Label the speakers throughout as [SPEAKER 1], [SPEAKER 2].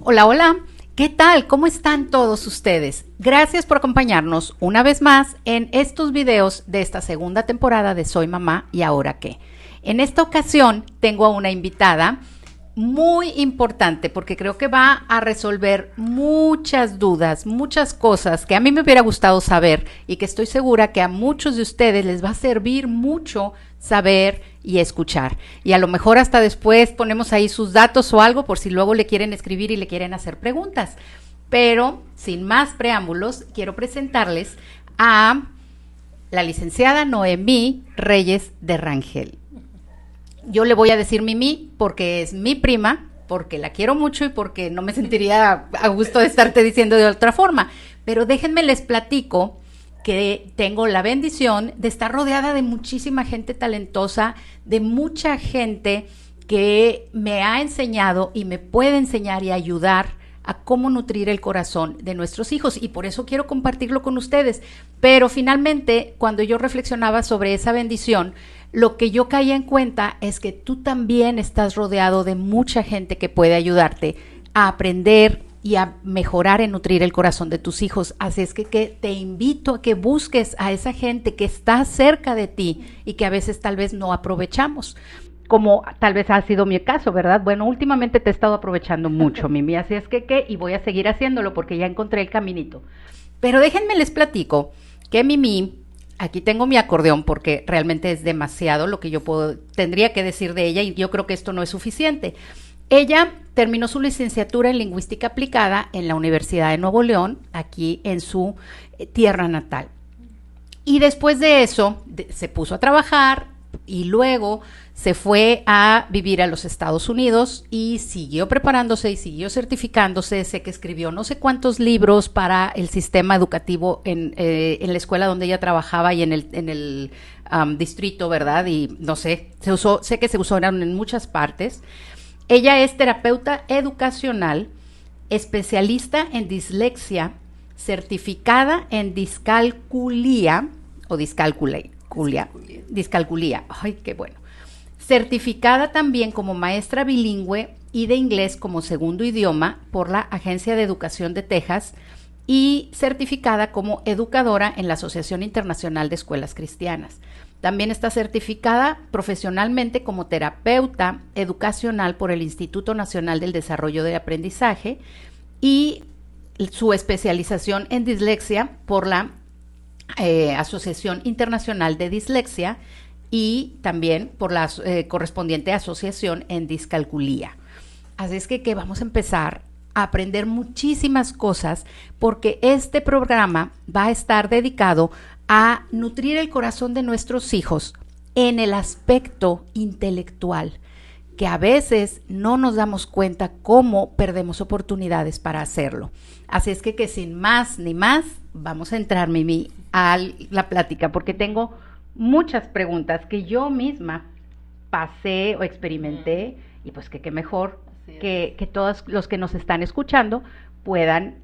[SPEAKER 1] Hola, hola. ¿Qué tal? ¿Cómo están todos ustedes? Gracias por acompañarnos una vez más en estos videos de esta segunda temporada de Soy Mamá y Ahora Qué. En esta ocasión tengo a una invitada muy importante porque creo que va a resolver muchas dudas, muchas cosas que a mí me hubiera gustado saber y que estoy segura que a muchos de ustedes les va a servir mucho saber y escuchar. Y a lo mejor hasta después ponemos ahí sus datos o algo por si luego le quieren escribir y le quieren hacer preguntas. Pero sin más preámbulos, quiero presentarles a la licenciada Noemí Reyes de Rangel. Yo le voy a decir Mimi porque es mi prima, porque la quiero mucho y porque no me sentiría a gusto de estarte diciendo de otra forma. Pero déjenme les platico que tengo la bendición de estar rodeada de muchísima gente talentosa, de mucha gente que me ha enseñado y me puede enseñar y ayudar a cómo nutrir el corazón de nuestros hijos, y por eso quiero compartirlo con ustedes. Pero finalmente, cuando yo reflexionaba sobre esa bendición, lo que yo caía en cuenta es que tú también estás rodeado de mucha gente que puede ayudarte a aprender y a mejorar en nutrir el corazón de tus hijos. Así es que te invito a que busques a esa gente que está cerca de ti y que a veces tal vez no aprovechamos, como tal vez ha sido mi caso, ¿verdad? Bueno, últimamente te he estado aprovechando mucho, Mimi, así es que y voy a seguir haciéndolo porque ya encontré el caminito. Pero déjenme les platico que Mimi, aquí tengo mi acordeón porque realmente es demasiado lo que yo tendría que decir de ella y yo creo que esto no es suficiente. Ella terminó su licenciatura en Lingüística Aplicada en la Universidad de Nuevo León, aquí en su tierra natal. Y después de eso se puso a trabajar y luego se fue a vivir a los Estados Unidos y siguió preparándose y siguió certificándose. Sé que escribió no sé cuántos libros para el sistema educativo en la escuela donde ella trabajaba y en el distrito, ¿verdad? Y no sé, sé que se usaron en muchas partes. Ella es terapeuta educacional, especialista en dislexia, certificada en discalculia o discalculia. Ay, qué bueno. Certificada también como maestra bilingüe y de inglés como segundo idioma por la Agencia de Educación de Texas y certificada como educadora en la Asociación Internacional de Escuelas Cristianas. También está certificada profesionalmente como terapeuta educacional por el Instituto Nacional del Desarrollo del Aprendizaje y su especialización en dislexia por la Asociación Internacional de Dislexia y también por la correspondiente asociación en discalculia. Así es que vamos a empezar a aprender muchísimas cosas porque este programa va a estar dedicado a nutrir el corazón de nuestros hijos en el aspecto intelectual, que a veces no nos damos cuenta cómo perdemos oportunidades para hacerlo. Así es que sin más ni más, vamos a entrar, Mimi, a la plática, porque tengo muchas preguntas que yo misma pasé o experimenté, y pues que qué mejor que todos los que nos están escuchando puedan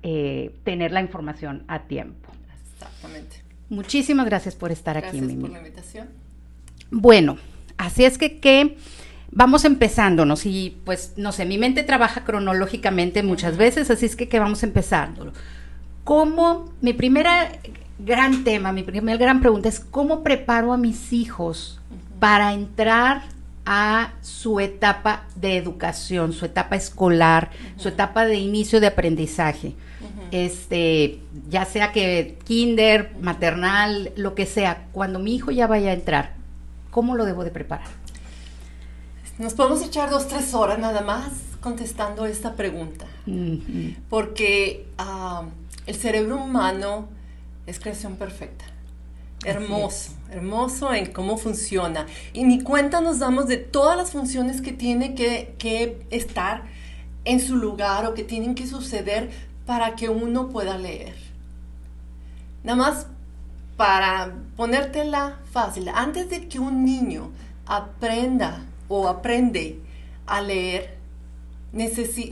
[SPEAKER 1] tener la información a tiempo.
[SPEAKER 2] Exactamente.
[SPEAKER 1] Muchísimas gracias por estar aquí, Mimi.
[SPEAKER 2] Gracias por la invitación.
[SPEAKER 1] Bueno, así es que vamos empezándonos y pues no sé, mi mente trabaja cronológicamente muchas veces, así es que vamos empezándolo. Mi primera gran tema, mi primera gran pregunta es ¿cómo preparo a mis hijos para entrar a su etapa de educación, su etapa escolar, su etapa de inicio de aprendizaje? Ya sea que kinder, maternal, lo que sea, cuando mi hijo ya vaya a entrar, ¿cómo lo debo de preparar?
[SPEAKER 2] Nos podemos echar 2-3 horas nada más contestando esta pregunta, porque el cerebro humano es creación perfecta, hermoso en cómo funciona, y ni cuenta nos damos de todas las funciones que tiene que estar en su lugar o que tienen que suceder para que uno pueda leer. Nada más para ponértela fácil, antes de que un niño aprende a leer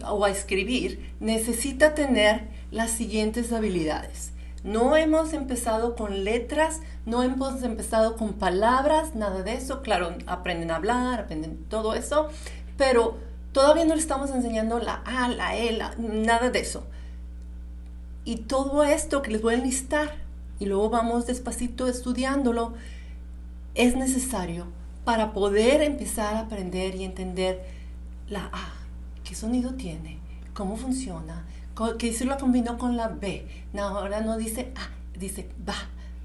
[SPEAKER 2] o a escribir, necesita tener las siguientes habilidades. No hemos empezado con letras, no hemos empezado con palabras, nada de eso. Claro, aprenden a hablar, aprenden todo eso, pero Todavía no le estamos enseñando la A, la E, nada de eso. Y todo esto que les voy a enlistar, y luego vamos despacito estudiándolo, es necesario para poder empezar a aprender y entender la A, qué sonido tiene, cómo funciona, que si lo combinó con la B. No, ahora no dice A, dice ba,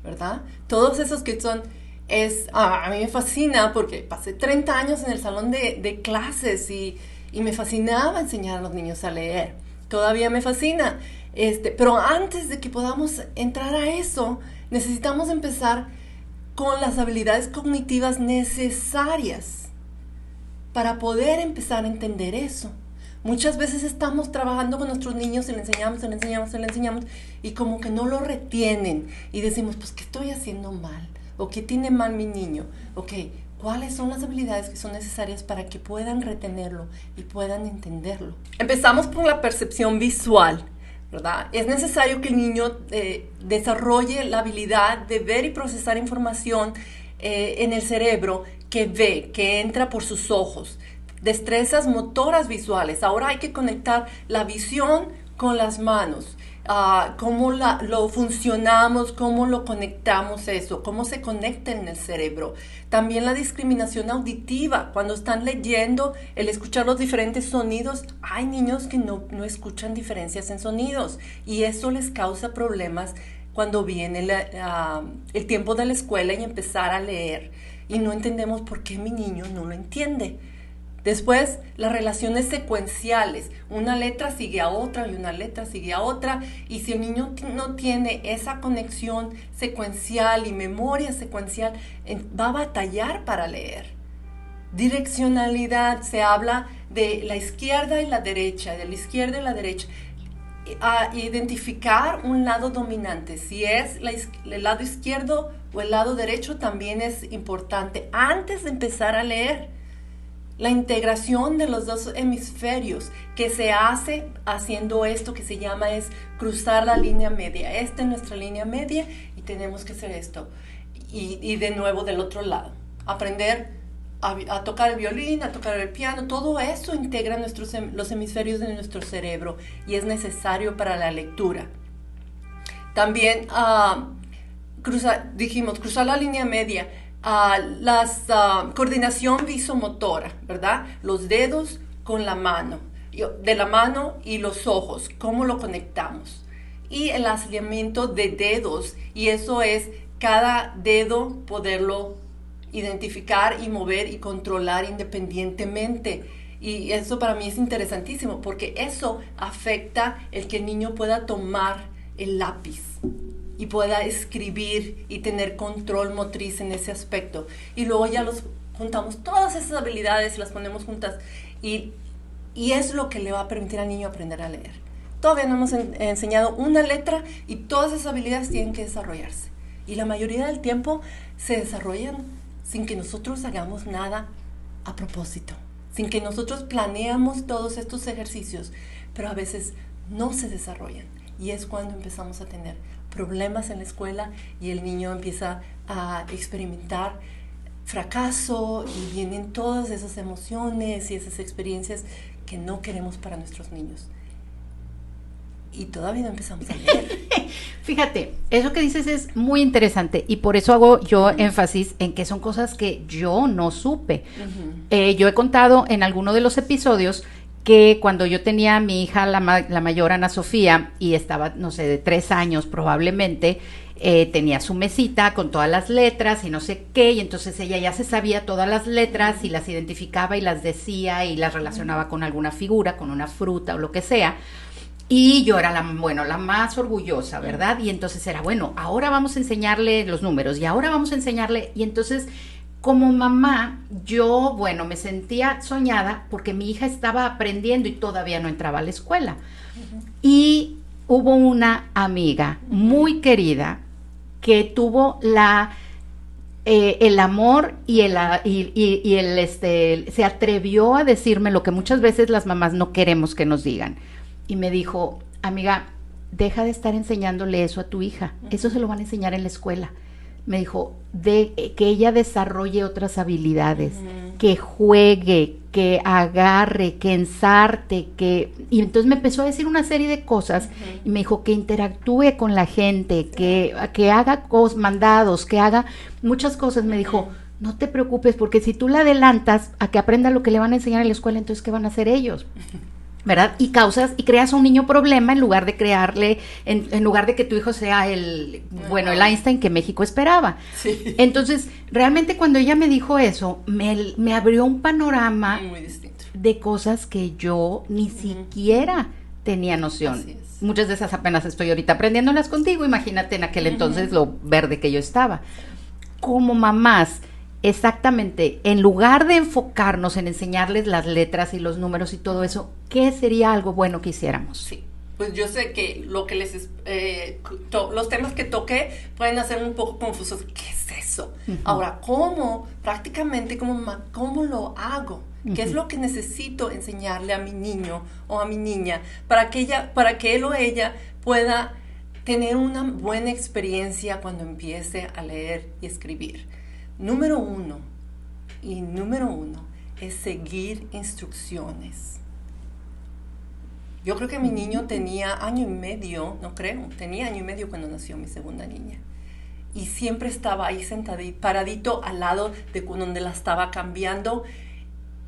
[SPEAKER 2] ¿verdad? Todos esos que son, a mí me fascina porque pasé 30 años en el salón de clases y me fascinaba enseñar a los niños a leer. Todavía me fascina. Pero antes de que podamos entrar a eso, necesitamos empezar con las habilidades cognitivas necesarias para poder empezar a entender eso. Muchas veces estamos trabajando con nuestros niños y le enseñamos y como que no lo retienen y decimos, pues, ¿qué estoy haciendo mal? ¿O qué tiene mal mi niño? Ok, ¿cuáles son las habilidades que son necesarias para que puedan retenerlo y puedan entenderlo? Empezamos por la percepción visual, ¿verdad? Es necesario que el niño desarrolle la habilidad de ver y procesar información en el cerebro que ve, que entra por sus ojos. Destrezas motoras visuales. Ahora hay que conectar la visión con las manos. Cómo lo funcionamos, cómo lo conectamos eso, cómo se conecta en el cerebro. También la discriminación auditiva, cuando están leyendo, el escuchar los diferentes sonidos. Hay niños que no escuchan diferencias en sonidos y eso les causa problemas cuando viene el tiempo de la escuela y empezar a leer y no entendemos por qué mi niño no lo entiende. Después, las relaciones secuenciales. Una letra sigue a otra y una letra sigue a otra. Y si el niño no tiene esa conexión secuencial y memoria secuencial, va a batallar para leer. Direccionalidad. Se habla de la izquierda y la derecha, de la izquierda y la derecha. A identificar un lado dominante. Si es el lado izquierdo o el lado derecho, también es importante antes de empezar a leer. La integración de los dos hemisferios que se hace haciendo esto que se llama es cruzar la línea media. Esta es nuestra línea media y tenemos que hacer esto. Y de nuevo del otro lado. Aprender a tocar el violín, a tocar el piano. Todo eso integra los hemisferios de nuestro cerebro y es necesario para la lectura. También cruzar la línea media. Coordinación visomotora, ¿verdad? Los dedos con la mano, de la mano y los ojos, cómo lo conectamos. Y el aislamiento de dedos, y eso es cada dedo poderlo identificar y mover y controlar independientemente. Y eso para mí es interesantísimo porque eso afecta el que el niño pueda tomar el lápiz y pueda escribir y tener control motriz en ese aspecto. Y luego ya los juntamos todas esas habilidades y las ponemos juntas y es lo que le va a permitir al niño aprender a leer. Todavía no hemos enseñado una letra y todas esas habilidades tienen que desarrollarse. Y la mayoría del tiempo se desarrollan sin que nosotros hagamos nada a propósito, sin que nosotros planeamos todos estos ejercicios, pero a veces no se desarrollan. Y es cuando empezamos a tener problemas en la escuela y el niño empieza a experimentar fracaso y vienen todas esas emociones y esas experiencias que no queremos para nuestros niños. Y todavía no empezamos a leer.
[SPEAKER 1] Fíjate, eso que dices es muy interesante y por eso hago yo énfasis en que son cosas que yo no supe. Yo he contado en alguno de los episodios que cuando yo tenía a mi hija, la mayor, Ana Sofía, y estaba, no sé, de 3 años probablemente, tenía su mesita con todas las letras y no sé qué, y entonces ella ya se sabía todas las letras y las identificaba y las decía y las relacionaba con alguna figura, con una fruta o lo que sea. Y yo era la más orgullosa, ¿verdad? Y entonces era, bueno, ahora vamos a enseñarle los números y ahora vamos a enseñarle, y entonces como mamá, yo, me sentía soñada porque mi hija estaba aprendiendo y todavía no entraba a la escuela. Y hubo una amiga muy querida que tuvo el amor y se atrevió a decirme lo que muchas veces las mamás no queremos que nos digan. Y me dijo, amiga, deja de estar enseñándole eso a tu hija. Eso se lo van a enseñar en la escuela. me dijo, que ella desarrolle otras habilidades, que juegue, que agarre, que ensarte, y entonces me empezó a decir una serie de cosas y me dijo que interactúe con la gente, que haga mandados, que haga muchas cosas. Me dijo, no te preocupes, porque si tú la adelantas a que aprenda lo que le van a enseñar en la escuela, entonces ¿qué van a hacer ellos? ¿Verdad? Y creas a un niño problema en lugar de crearle, en lugar de que tu hijo sea el Einstein que México esperaba.
[SPEAKER 2] Sí.
[SPEAKER 1] Entonces, realmente cuando ella me dijo eso, me abrió un panorama
[SPEAKER 2] muy distinto
[SPEAKER 1] de cosas que yo ni siquiera tenía noción.
[SPEAKER 2] Así es.
[SPEAKER 1] Muchas de esas apenas estoy ahorita aprendiéndolas contigo, imagínate en aquel entonces lo verde que yo estaba. Como mamás, exactamente, en lugar de enfocarnos en enseñarles las letras y los números y todo eso, ¿qué sería algo bueno que hiciéramos?
[SPEAKER 2] Sí, pues yo sé que lo que los temas que toqué pueden hacer un poco confusos. ¿Qué es eso? Ahora, prácticamente, cómo lo hago? ¿Qué es lo que necesito enseñarle a mi niño o a mi niña para que él o ella pueda tener una buena experiencia cuando empiece a leer y escribir? Número uno es seguir instrucciones. Yo creo que mi niño tenía año y medio cuando nació mi segunda niña. Y siempre estaba ahí sentadito, paradito al lado de donde la estaba cambiando.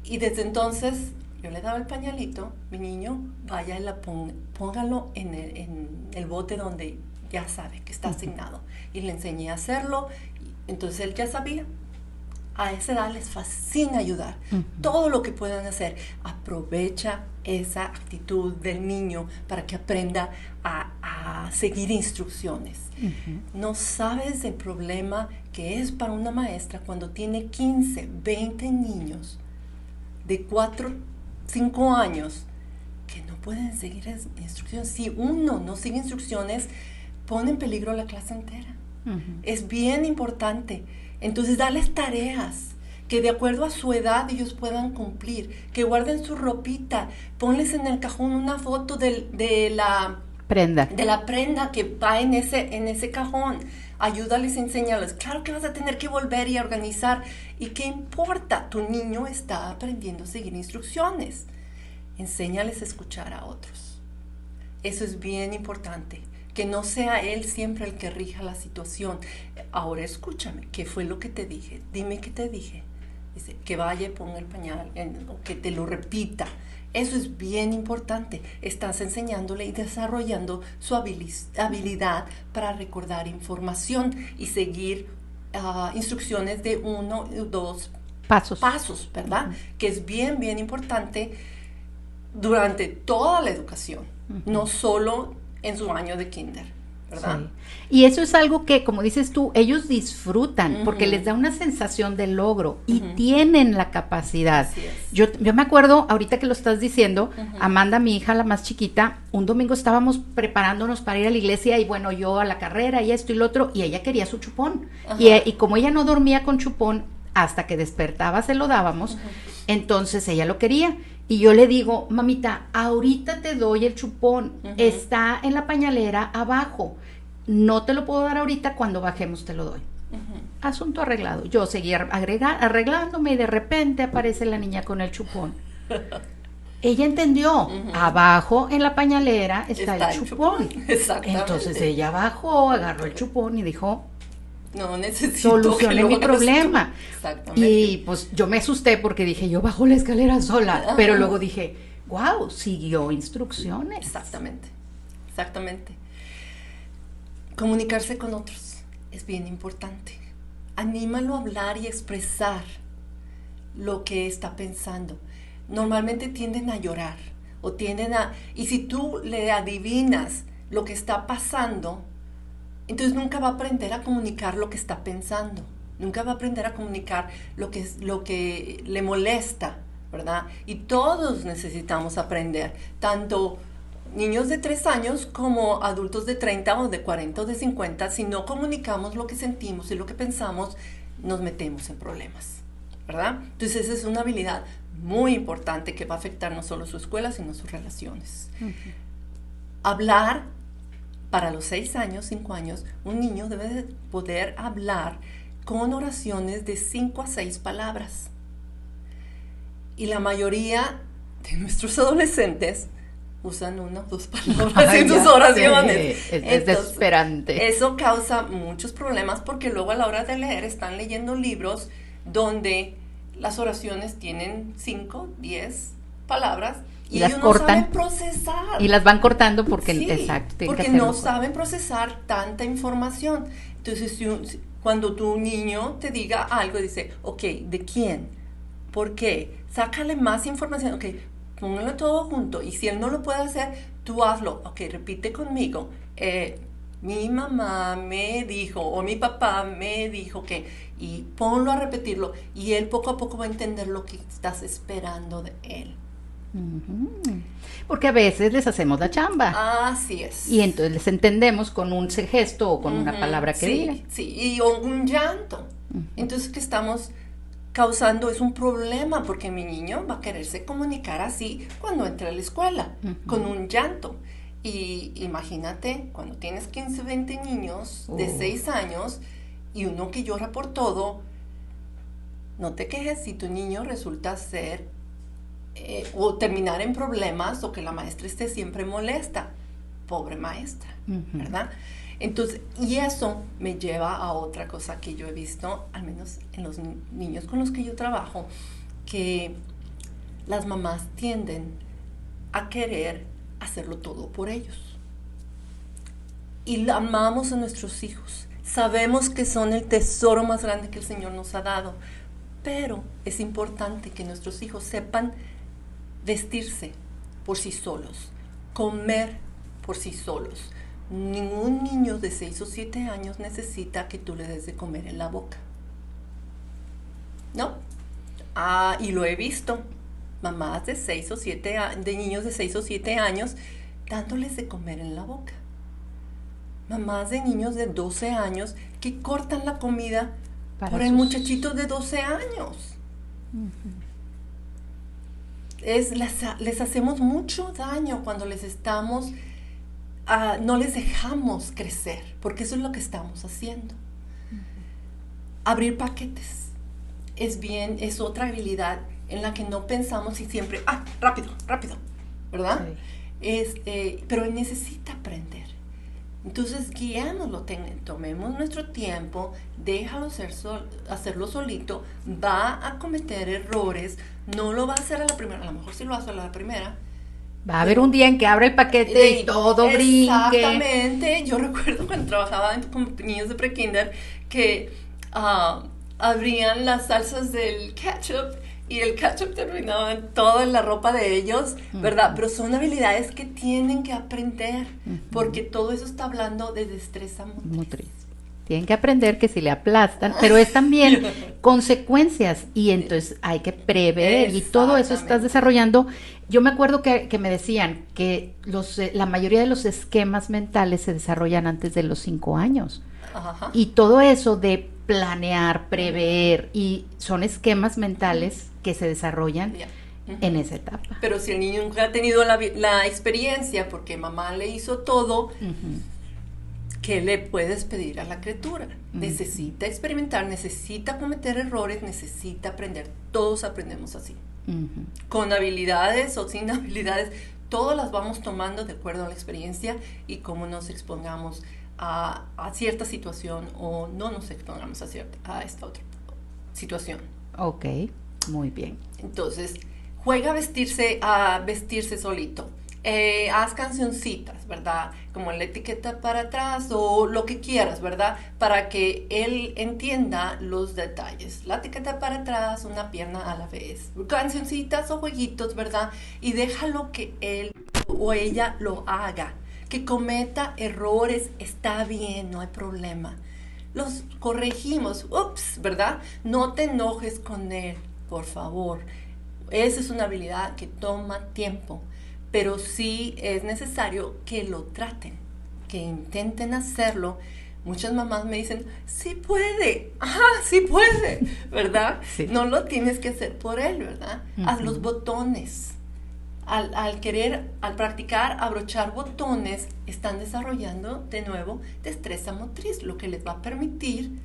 [SPEAKER 2] Y desde entonces yo le daba el pañalito, mi niño, vaya y póngalo en el bote donde ya sabe que está asignado. Y le enseñé a hacerlo. Entonces él ya sabía. A esa edad les fascina ayudar. Todo lo que puedan hacer, aprovecha esa actitud del niño para que aprenda a seguir instrucciones. No sabes el problema que es para una maestra cuando tiene 15, 20 niños de 4, 5 años que no pueden seguir instrucciones. Si uno no sigue instrucciones, pone en peligro la clase entera. Es bien importante. Entonces, darles tareas que de acuerdo a su edad ellos puedan cumplir, que guarden su ropita, ponles en el cajón una foto de la prenda que va en ese cajón, ayúdales, enséñales. Claro que vas a tener que volver y organizar. ¿Y qué importa? Tu niño está aprendiendo a seguir instrucciones. Enséñales a escuchar a otros. Eso es bien importante. Que no sea él siempre el que rija la situación. Ahora escúchame, ¿qué fue lo que te dije? Dime qué te dije. Dice, que vaya y ponga el pañal, o que te lo repita. Eso es bien importante. Estás enseñándole y desarrollando su habilidad para recordar información y seguir instrucciones de 1 o 2 pasos, ¿verdad? Que es bien, bien importante durante toda la educación, no solo en su año de kinder, ¿verdad?
[SPEAKER 1] Sí. Y eso es algo que, como dices tú, ellos disfrutan porque les da una sensación de logro y tienen la capacidad.
[SPEAKER 2] Así es.
[SPEAKER 1] Yo me acuerdo, ahorita que lo estás diciendo, Amanda, mi hija, la más chiquita, un domingo estábamos preparándonos para ir a la iglesia y bueno, yo a la carrera y esto y lo otro, y ella quería su chupón. Y como ella no dormía con chupón, hasta que despertaba se lo dábamos, entonces ella lo quería. Y yo le digo, mamita, ahorita te doy el chupón, está en la pañalera abajo, no te lo puedo dar ahorita, cuando bajemos te lo doy. Asunto arreglado. Yo seguía arreglándome y de repente aparece la niña con el chupón. Ella entendió, abajo en la pañalera está el chupón.
[SPEAKER 2] Exactamente.
[SPEAKER 1] Entonces ella bajó, agarró el chupón y dijo,
[SPEAKER 2] no necesito
[SPEAKER 1] solucioné mi problema.
[SPEAKER 2] Exactamente.
[SPEAKER 1] Y pues yo me asusté porque dije, yo bajo la escalera sola. Pero luego dije, wow, siguió instrucciones.
[SPEAKER 2] Exactamente. Comunicarse con otros es bien importante. Anímalo a hablar y expresar lo que está pensando. Normalmente tienden a llorar y si tú le adivinas lo que está pasando, entonces nunca va a aprender a comunicar lo que está pensando, nunca va a aprender a comunicar lo que le molesta, ¿verdad? Y todos necesitamos aprender, tanto niños de 3 años como adultos de 30 o de 40 o de 50. Si no comunicamos lo que sentimos y lo que pensamos, nos metemos en problemas, ¿verdad? Entonces esa es una habilidad muy importante que va a afectar no solo su escuela, sino sus relaciones. Hablar para los 6 años, 5 años, un niño debe de poder hablar con oraciones de 5 a 6 palabras. Y la mayoría de nuestros adolescentes usan 1 o 2 palabras en sus oraciones.
[SPEAKER 1] Es desesperante.
[SPEAKER 2] Eso causa muchos problemas porque luego a la hora de leer están leyendo libros donde las oraciones tienen 5, 10 palabras y ellos no saben procesar.
[SPEAKER 1] Y las van cortando porque,
[SPEAKER 2] sí,
[SPEAKER 1] exacto,
[SPEAKER 2] porque no saben procesar tanta información. Entonces, cuando tu niño te diga algo, dice, ok, ¿de quién? ¿Por qué? Sácale más información, ok, póngalo todo junto. Y si él no lo puede hacer, tú hazlo. Ok, repite conmigo. Mi mamá me dijo, o mi papá me dijo que, y ponlo a repetirlo. Y él poco a poco va a entender lo que estás esperando de él.
[SPEAKER 1] Porque a veces les hacemos la chamba.
[SPEAKER 2] Así es.
[SPEAKER 1] Y entonces les entendemos con un gesto o con una palabra que diga.
[SPEAKER 2] Sí, y un llanto. Entonces, ¿qué estamos causando? Es un problema porque mi niño va a quererse comunicar así cuando entre a la escuela, con un llanto. Y imagínate, cuando tienes 15, 20 niños de 6 años y uno que llora por todo, no te quejes si tu niño resulta ser o terminar en problemas o que la maestra esté siempre molesta. Pobre maestra, ¿verdad? Entonces, y eso me lleva a otra cosa que yo he visto, al menos en los niños con los que yo trabajo, que las mamás tienden a querer hacerlo todo por ellos. Y amamos a nuestros hijos. Sabemos que son el tesoro más grande que el Señor nos ha dado. Pero es importante que nuestros hijos sepan vestirse por sí solos, comer por sí solos. Ningún niño de 6 o 7 años necesita que tú le des de comer en la boca. ¿No? Y lo he visto. Mamás de 6 o 7 de niños de 6 o 7 años dándoles de comer en la boca. Mamás de niños de 12 años que cortan la comida por el muchachito de 12 años. Les hacemos mucho daño cuando les estamos, no les dejamos crecer, porque eso es lo que estamos haciendo. Abrir paquetes es otra habilidad en la que no pensamos y siempre, rápido, ¿verdad? Sí. Pero él necesita aprender. Entonces, guiémoslo, tomemos nuestro tiempo, déjalo hacerlo solito, va a cometer errores, no lo va a hacer a la primera, a lo mejor sí lo hace a la primera.
[SPEAKER 1] Va a haber un día en que abra el paquete y todo brinque.
[SPEAKER 2] Exactamente, yo recuerdo cuando trabajaba con niños de prekinder que abrían las salsas del ketchup y el ketchup terminaba en toda la ropa de ellos, ¿verdad? Pero son habilidades que tienen que aprender, porque todo eso está hablando de destreza motriz.
[SPEAKER 1] Tienen que aprender que si le aplastan, pero es también consecuencias, y entonces hay que prever, y todo eso estás desarrollando. Yo me acuerdo que me decían que la mayoría de los esquemas mentales se desarrollan antes de los 5 años. Ajá. Y todo eso de planear, prever, y son esquemas mentales que se desarrollan en esa etapa.
[SPEAKER 2] Pero si el niño nunca ha tenido la experiencia, porque mamá le hizo todo, ¿qué le puedes pedir a la criatura? Necesita experimentar, necesita cometer errores, necesita aprender. Todos aprendemos así. Con habilidades o sin habilidades, todas las vamos tomando de acuerdo a la experiencia y cómo nos expongamos a cierta situación o no nos expongamos a esta otra situación.
[SPEAKER 1] Ok, muy bien.
[SPEAKER 2] Entonces, juega a vestirse solito. Haz cancioncitas, ¿verdad? Como la etiqueta para atrás o lo que quieras, ¿verdad? Para que él entienda los detalles. La etiqueta para atrás, una pierna a la vez. Cancioncitas o jueguitos, ¿verdad? Y déjalo que él o ella lo haga. Que cometa errores, está bien, no hay problema. Los corregimos, ¿verdad? No te enojes con él, por favor. Esa es una habilidad que toma tiempo, pero sí es necesario que lo traten, que intenten hacerlo. Muchas mamás me dicen, sí puede, sí puede, ¿verdad? Sí. No lo tienes que hacer por él, ¿verdad? Haz los botones. al practicar abrochar botones, están desarrollando de nuevo destreza motriz, lo que les va a permitir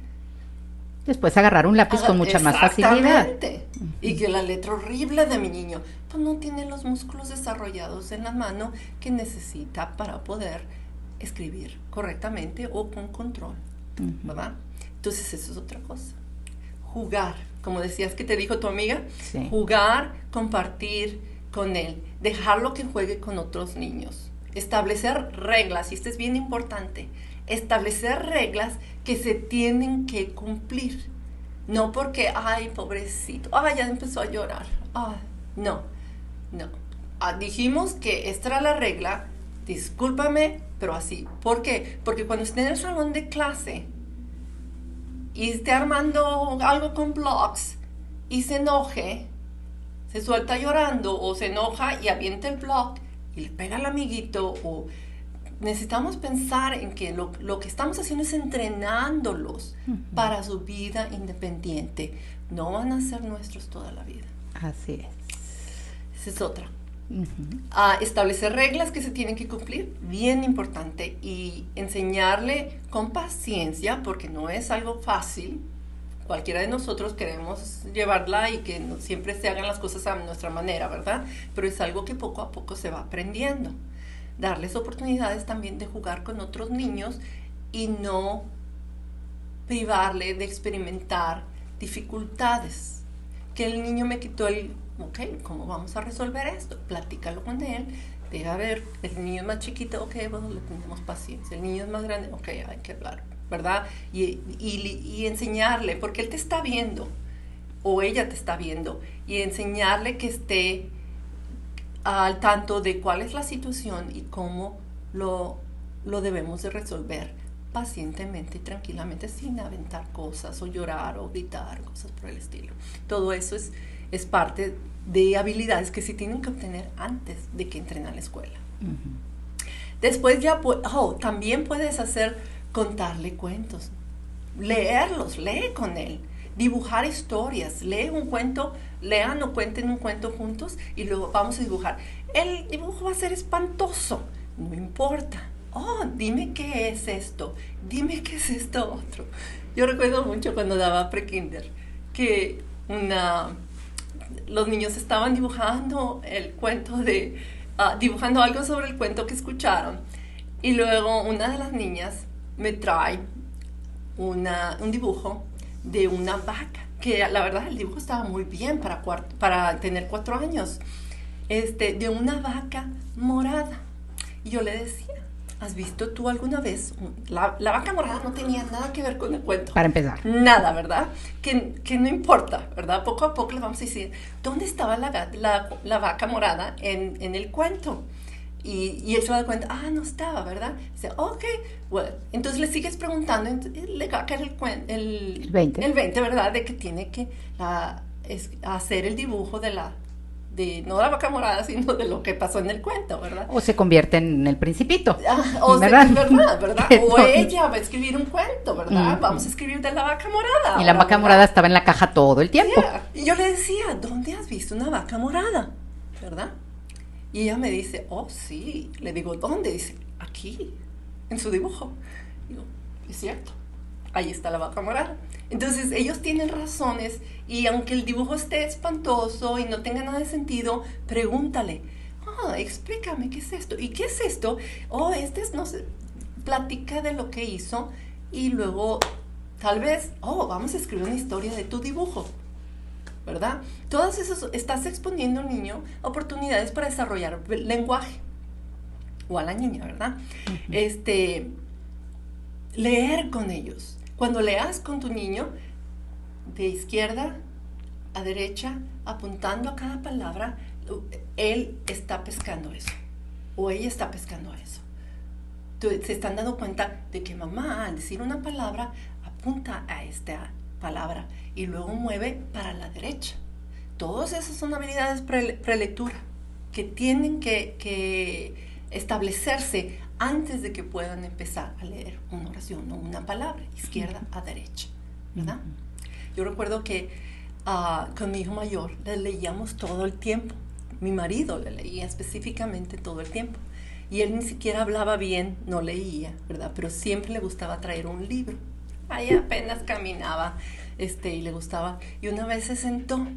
[SPEAKER 1] después agarrar un lápiz con mucha más facilidad.
[SPEAKER 2] Y que la letra horrible de mi niño, pues no tiene los músculos desarrollados en la mano que necesita para poder escribir correctamente o con control, ¿verdad? Entonces eso es otra cosa. Jugar, como decías que te dijo tu amiga,
[SPEAKER 1] sí.
[SPEAKER 2] Jugar, compartir con él, dejarlo que juegue con otros niños, establecer reglas, y esto es bien importante, establecer reglas que se tienen que cumplir, no porque, ay, pobrecito, ay, ya empezó a llorar, ay, no, dijimos que esta era la regla, discúlpame, pero así, ¿por qué? Porque cuando esté en el salón de clase y esté armando algo con blocks y se enoje, se suelta llorando o se enoja y avienta el block y le pega al amiguito, o necesitamos pensar en que lo que estamos haciendo es entrenándolos para su vida independiente. No van a ser nuestros toda la vida.
[SPEAKER 1] Así es.
[SPEAKER 2] Esa es otra. Establecer reglas que se tienen que cumplir, bien importante, y enseñarle con paciencia, porque no es algo fácil. Cualquiera de nosotros queremos llevarla y que no siempre se hagan las cosas a nuestra manera, ¿verdad? Pero es algo que poco a poco se va aprendiendo. Darles oportunidades también de jugar con otros niños y no privarle de experimentar dificultades. Que el niño me quitó ok, ¿cómo vamos a resolver esto? Platícalo con él, deja ver, el niño es más chiquito, ok, bueno, le tenemos paciencia. El niño es más grande, ok, hay que hablar, ¿verdad? Y enseñarle, porque él te está viendo, o ella te está viendo, y enseñarle que esté al tanto de cuál es la situación y cómo lo debemos de resolver pacientemente y tranquilamente, sin aventar cosas, o llorar, o gritar, cosas por el estilo. Todo eso es parte de habilidades que se tienen que obtener antes de que entren a la escuela. Después ya, también puedes contarle cuentos, leerlos, lee con él, dibujar historias, lee un cuento, lean o cuenten un cuento juntos y luego vamos a dibujar. El dibujo va a ser espantoso, no importa. Dime qué es esto, dime qué es esto otro. Yo recuerdo mucho cuando daba pre-kinder que los niños estaban dibujando el cuento dibujando algo sobre el cuento que escucharon, y luego una de las niñas me trae un dibujo de una vaca, que la verdad el dibujo estaba muy bien para tener 4 años, de una vaca morada. Y yo le decía, ¿has visto tú alguna vez? La vaca morada no tenía nada que ver con el cuento.
[SPEAKER 1] Para empezar.
[SPEAKER 2] Nada, ¿verdad? Que no importa, ¿verdad? Poco a poco le vamos a decir, ¿dónde estaba la vaca morada en el cuento? Y él se va a dar cuenta, no estaba, ¿verdad? Dice, ok, bueno. Entonces le sigues preguntando, le va a caer el
[SPEAKER 1] 20.
[SPEAKER 2] El 20, ¿verdad? De que tiene que hacer el dibujo no de la vaca morada, sino de lo que pasó en el cuento, ¿verdad?
[SPEAKER 1] O se convierte en el Principito.
[SPEAKER 2] ¿Verdad? O ella va a escribir un cuento, ¿verdad? Vamos a escribir de la vaca morada.
[SPEAKER 1] Y la vaca morada estaba en la caja todo el tiempo.
[SPEAKER 2] Yeah. Y yo le decía, ¿dónde has visto una vaca morada? ¿Verdad? Y ella me dice, sí. Le digo, ¿dónde? Dice, aquí, en su dibujo. Digo, es cierto, ahí está la vaca morada. Entonces ellos tienen razones, y aunque el dibujo esté espantoso y no tenga nada de sentido, pregúntale, explícame, ¿qué es esto? ¿Y qué es esto? No sé, platica de lo que hizo, y luego tal vez, vamos a escribir una historia de tu dibujo, ¿verdad? Todas esas, estás exponiendo al niño oportunidades para desarrollar el lenguaje, o a la niña, ¿verdad? Leer con ellos. Cuando leas con tu niño, de izquierda a derecha, apuntando a cada palabra, él está pescando eso, o ella está pescando eso. Se están dando cuenta de que mamá, al decir una palabra, apunta a esta palabra y luego mueve para la derecha. Todas esas son habilidades prelectura que tienen que establecerse antes de que puedan empezar a leer una oración o una palabra, izquierda a derecha, ¿verdad? Yo recuerdo que con mi hijo mayor le leíamos todo el tiempo. Mi marido le leía específicamente todo el tiempo. Y él ni siquiera hablaba bien, no leía, ¿verdad? Pero siempre le gustaba traer un libro. Ahí apenas caminaba, y le gustaba. Y una vez se sentó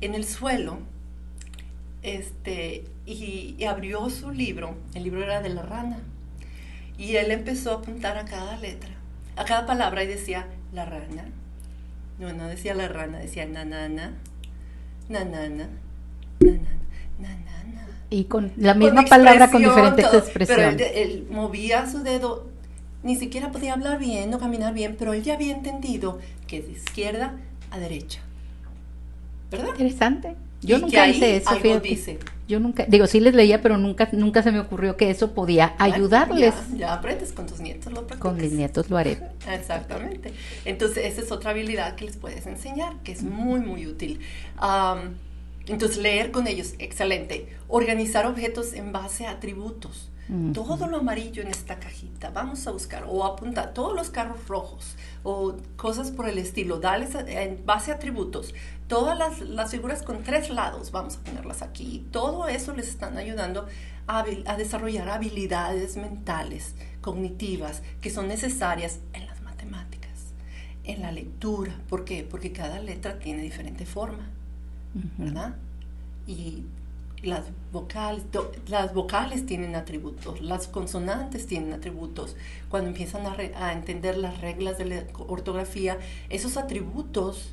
[SPEAKER 2] en el suelo, y abrió su libro. El libro era de la rana. Y él empezó a apuntar a cada letra, a cada palabra, y decía, la rana. No decía la rana, decía nanana, nanana, nanana, nanana.
[SPEAKER 1] Y con la misma palabra con diferentes
[SPEAKER 2] todo,
[SPEAKER 1] expresiones.
[SPEAKER 2] Pero él movía su dedo, ni siquiera podía hablar bien, no caminar bien, pero él ya había entendido que es de izquierda a derecha. ¿Verdad?
[SPEAKER 1] Interesante. Yo
[SPEAKER 2] y
[SPEAKER 1] nunca hice eso,
[SPEAKER 2] algo
[SPEAKER 1] fíjate.
[SPEAKER 2] Dice.
[SPEAKER 1] Yo nunca, digo, sí les leía, pero nunca se me ocurrió que eso podía ayudarles.
[SPEAKER 2] Ya aprendes con tus nietos, lo practicas.
[SPEAKER 1] Con mis nietos lo haré.
[SPEAKER 2] Exactamente. Entonces, esa es otra habilidad que les puedes enseñar, que es muy, muy útil. Entonces, leer con ellos, excelente. Organizar objetos en base a atributos. Todo lo amarillo en esta cajita, vamos a buscar, o apuntar todos los carros rojos, o cosas por el estilo, darles en base a atributos. Todas las figuras con 3 lados, vamos a ponerlas aquí. Todo eso les están ayudando a desarrollar habilidades mentales, cognitivas, que son necesarias en las matemáticas, en la lectura. ¿Por qué? Porque cada letra tiene diferente forma, ¿verdad? Y las vocales tienen atributos, las consonantes tienen atributos. Cuando empiezan a entender las reglas de la ortografía, esos atributos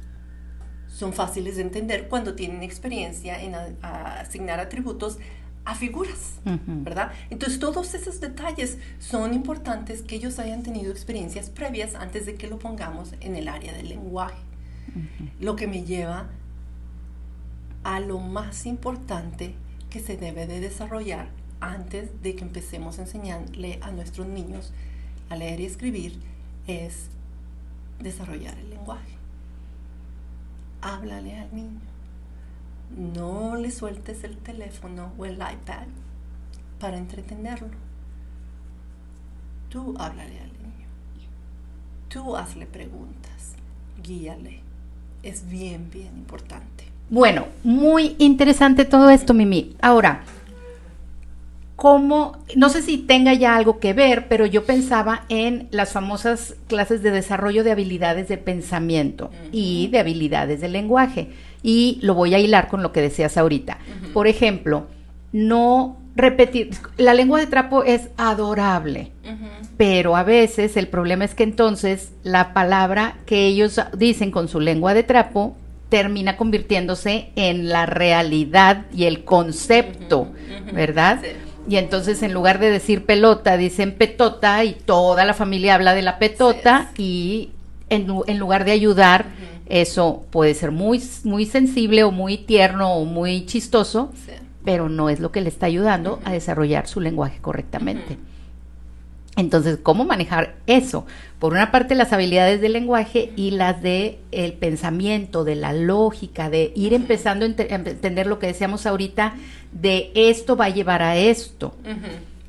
[SPEAKER 2] son fáciles de entender cuando tienen experiencia en asignar atributos a figuras, ¿verdad? Entonces, todos esos detalles son importantes que ellos hayan tenido experiencias previas antes de que lo pongamos en el área del lenguaje. Lo que me lleva a lo más importante que se debe de desarrollar antes de que empecemos a enseñarle a nuestros niños a leer y escribir, es desarrollar el lenguaje. Háblale al niño. No le sueltes el teléfono o el iPad para entretenerlo. Tú háblale al niño. Tú hazle preguntas. Guíale. Es bien, bien importante.
[SPEAKER 1] Bueno, muy interesante todo esto, Mimi. Ahora, no sé si tenga ya algo que ver, pero yo pensaba en las famosas clases de desarrollo de habilidades de pensamiento y de habilidades de lenguaje. Y lo voy a hilar con lo que decías ahorita. Por ejemplo, no repetir. La lengua de trapo es adorable, pero a veces el problema es que entonces la palabra que ellos dicen con su lengua de trapo termina convirtiéndose en la realidad y el concepto, ¿verdad? Sí. Y entonces en lugar de decir pelota, dicen petota y toda la familia habla de la petota, y en lugar de ayudar, eso puede ser muy, muy sensible o muy tierno o muy chistoso, pero no es lo que le está ayudando a desarrollar su lenguaje correctamente. Entonces, ¿cómo manejar eso? Por una parte, las habilidades del lenguaje y las de el pensamiento, de la lógica, de ir empezando a entender lo que decíamos ahorita, de esto va a llevar a esto.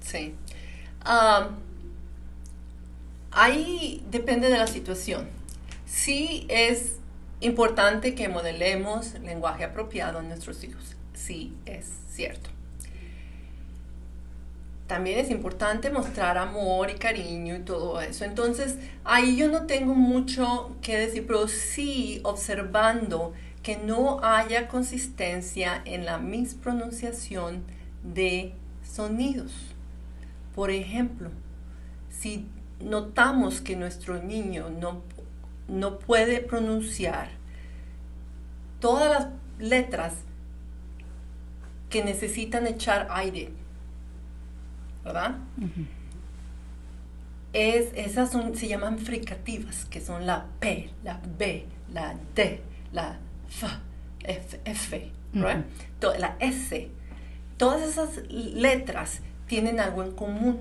[SPEAKER 2] Sí. Ahí depende de la situación. Sí es importante que modelemos lenguaje apropiado en nuestros hijos. Sí, es cierto. También es importante mostrar amor y cariño y todo eso. Entonces, ahí yo no tengo mucho que decir, pero sí observando que no haya consistencia en la mispronunciación de sonidos. Por ejemplo, si notamos que nuestro niño no puede pronunciar todas las letras que necesitan echar aire, ¿verdad? Esas se llaman fricativas, que son la P, la B, la D, la F, ¿right? La S. Todas esas letras tienen algo en común.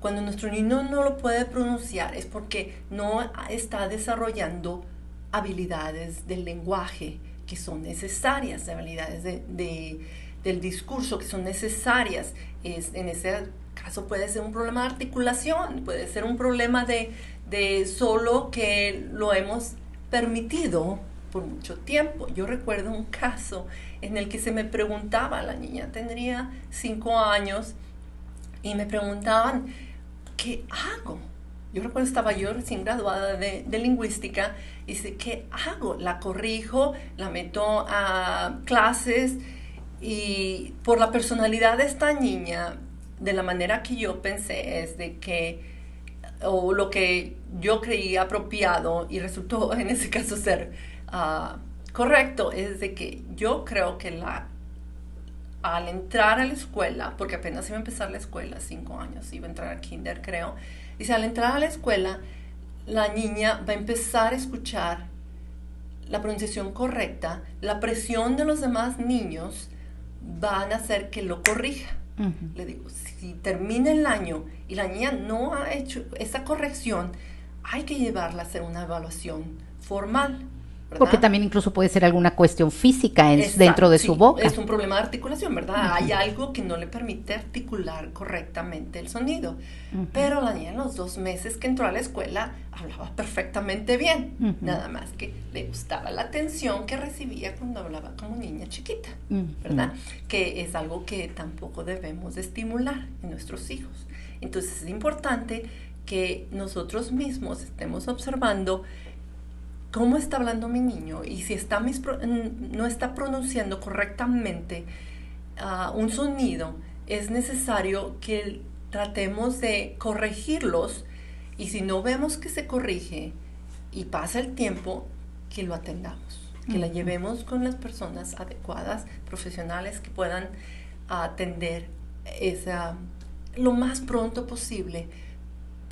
[SPEAKER 2] Cuando nuestro niño no lo puede pronunciar es porque no está desarrollando habilidades del lenguaje que son necesarias, habilidades del discurso que son necesarias. En ese caso puede ser un problema de articulación, puede ser un problema de solo que lo hemos permitido por mucho tiempo. Yo recuerdo un caso en el que se me preguntaba, la niña tendría 5 años, y me preguntaban, ¿qué hago? Yo recuerdo, estaba yo recién graduada de lingüística, y dice, ¿qué hago? La corrijo, la meto a clases, y por la personalidad de esta niña, de la manera que yo pensé, es de que, o lo que yo creí apropiado, y resultó en ese caso ser correcto, es de que yo creo que al entrar a la escuela, porque apenas iba a empezar la escuela, 5 años, iba a entrar al kinder, creo. Dice, al entrar a la escuela, la niña va a empezar a escuchar la pronunciación correcta, la presión de los demás niños van a hacer que lo corrija. Le digo, si termina el año y la niña no ha hecho esa corrección, hay que llevarla a hacer una evaluación formal, ¿verdad?
[SPEAKER 1] Porque también incluso puede ser alguna cuestión física dentro de su boca.
[SPEAKER 2] Es un problema de articulación, ¿verdad? Hay algo que no le permite articular correctamente el sonido. Pero la niña en los 2 meses que entró a la escuela hablaba perfectamente bien. Nada más que le gustaba la atención que recibía cuando hablaba como niña chiquita, ¿verdad? Que es algo que tampoco debemos de estimular en nuestros hijos. Entonces es importante que nosotros mismos estemos observando cómo está hablando mi niño, y si no está pronunciando correctamente un sonido, es necesario que tratemos de corregirlos, y si no vemos que se corrige y pasa el tiempo, que lo atendamos, que la llevemos con las personas adecuadas, profesionales, que puedan atender lo más pronto posible,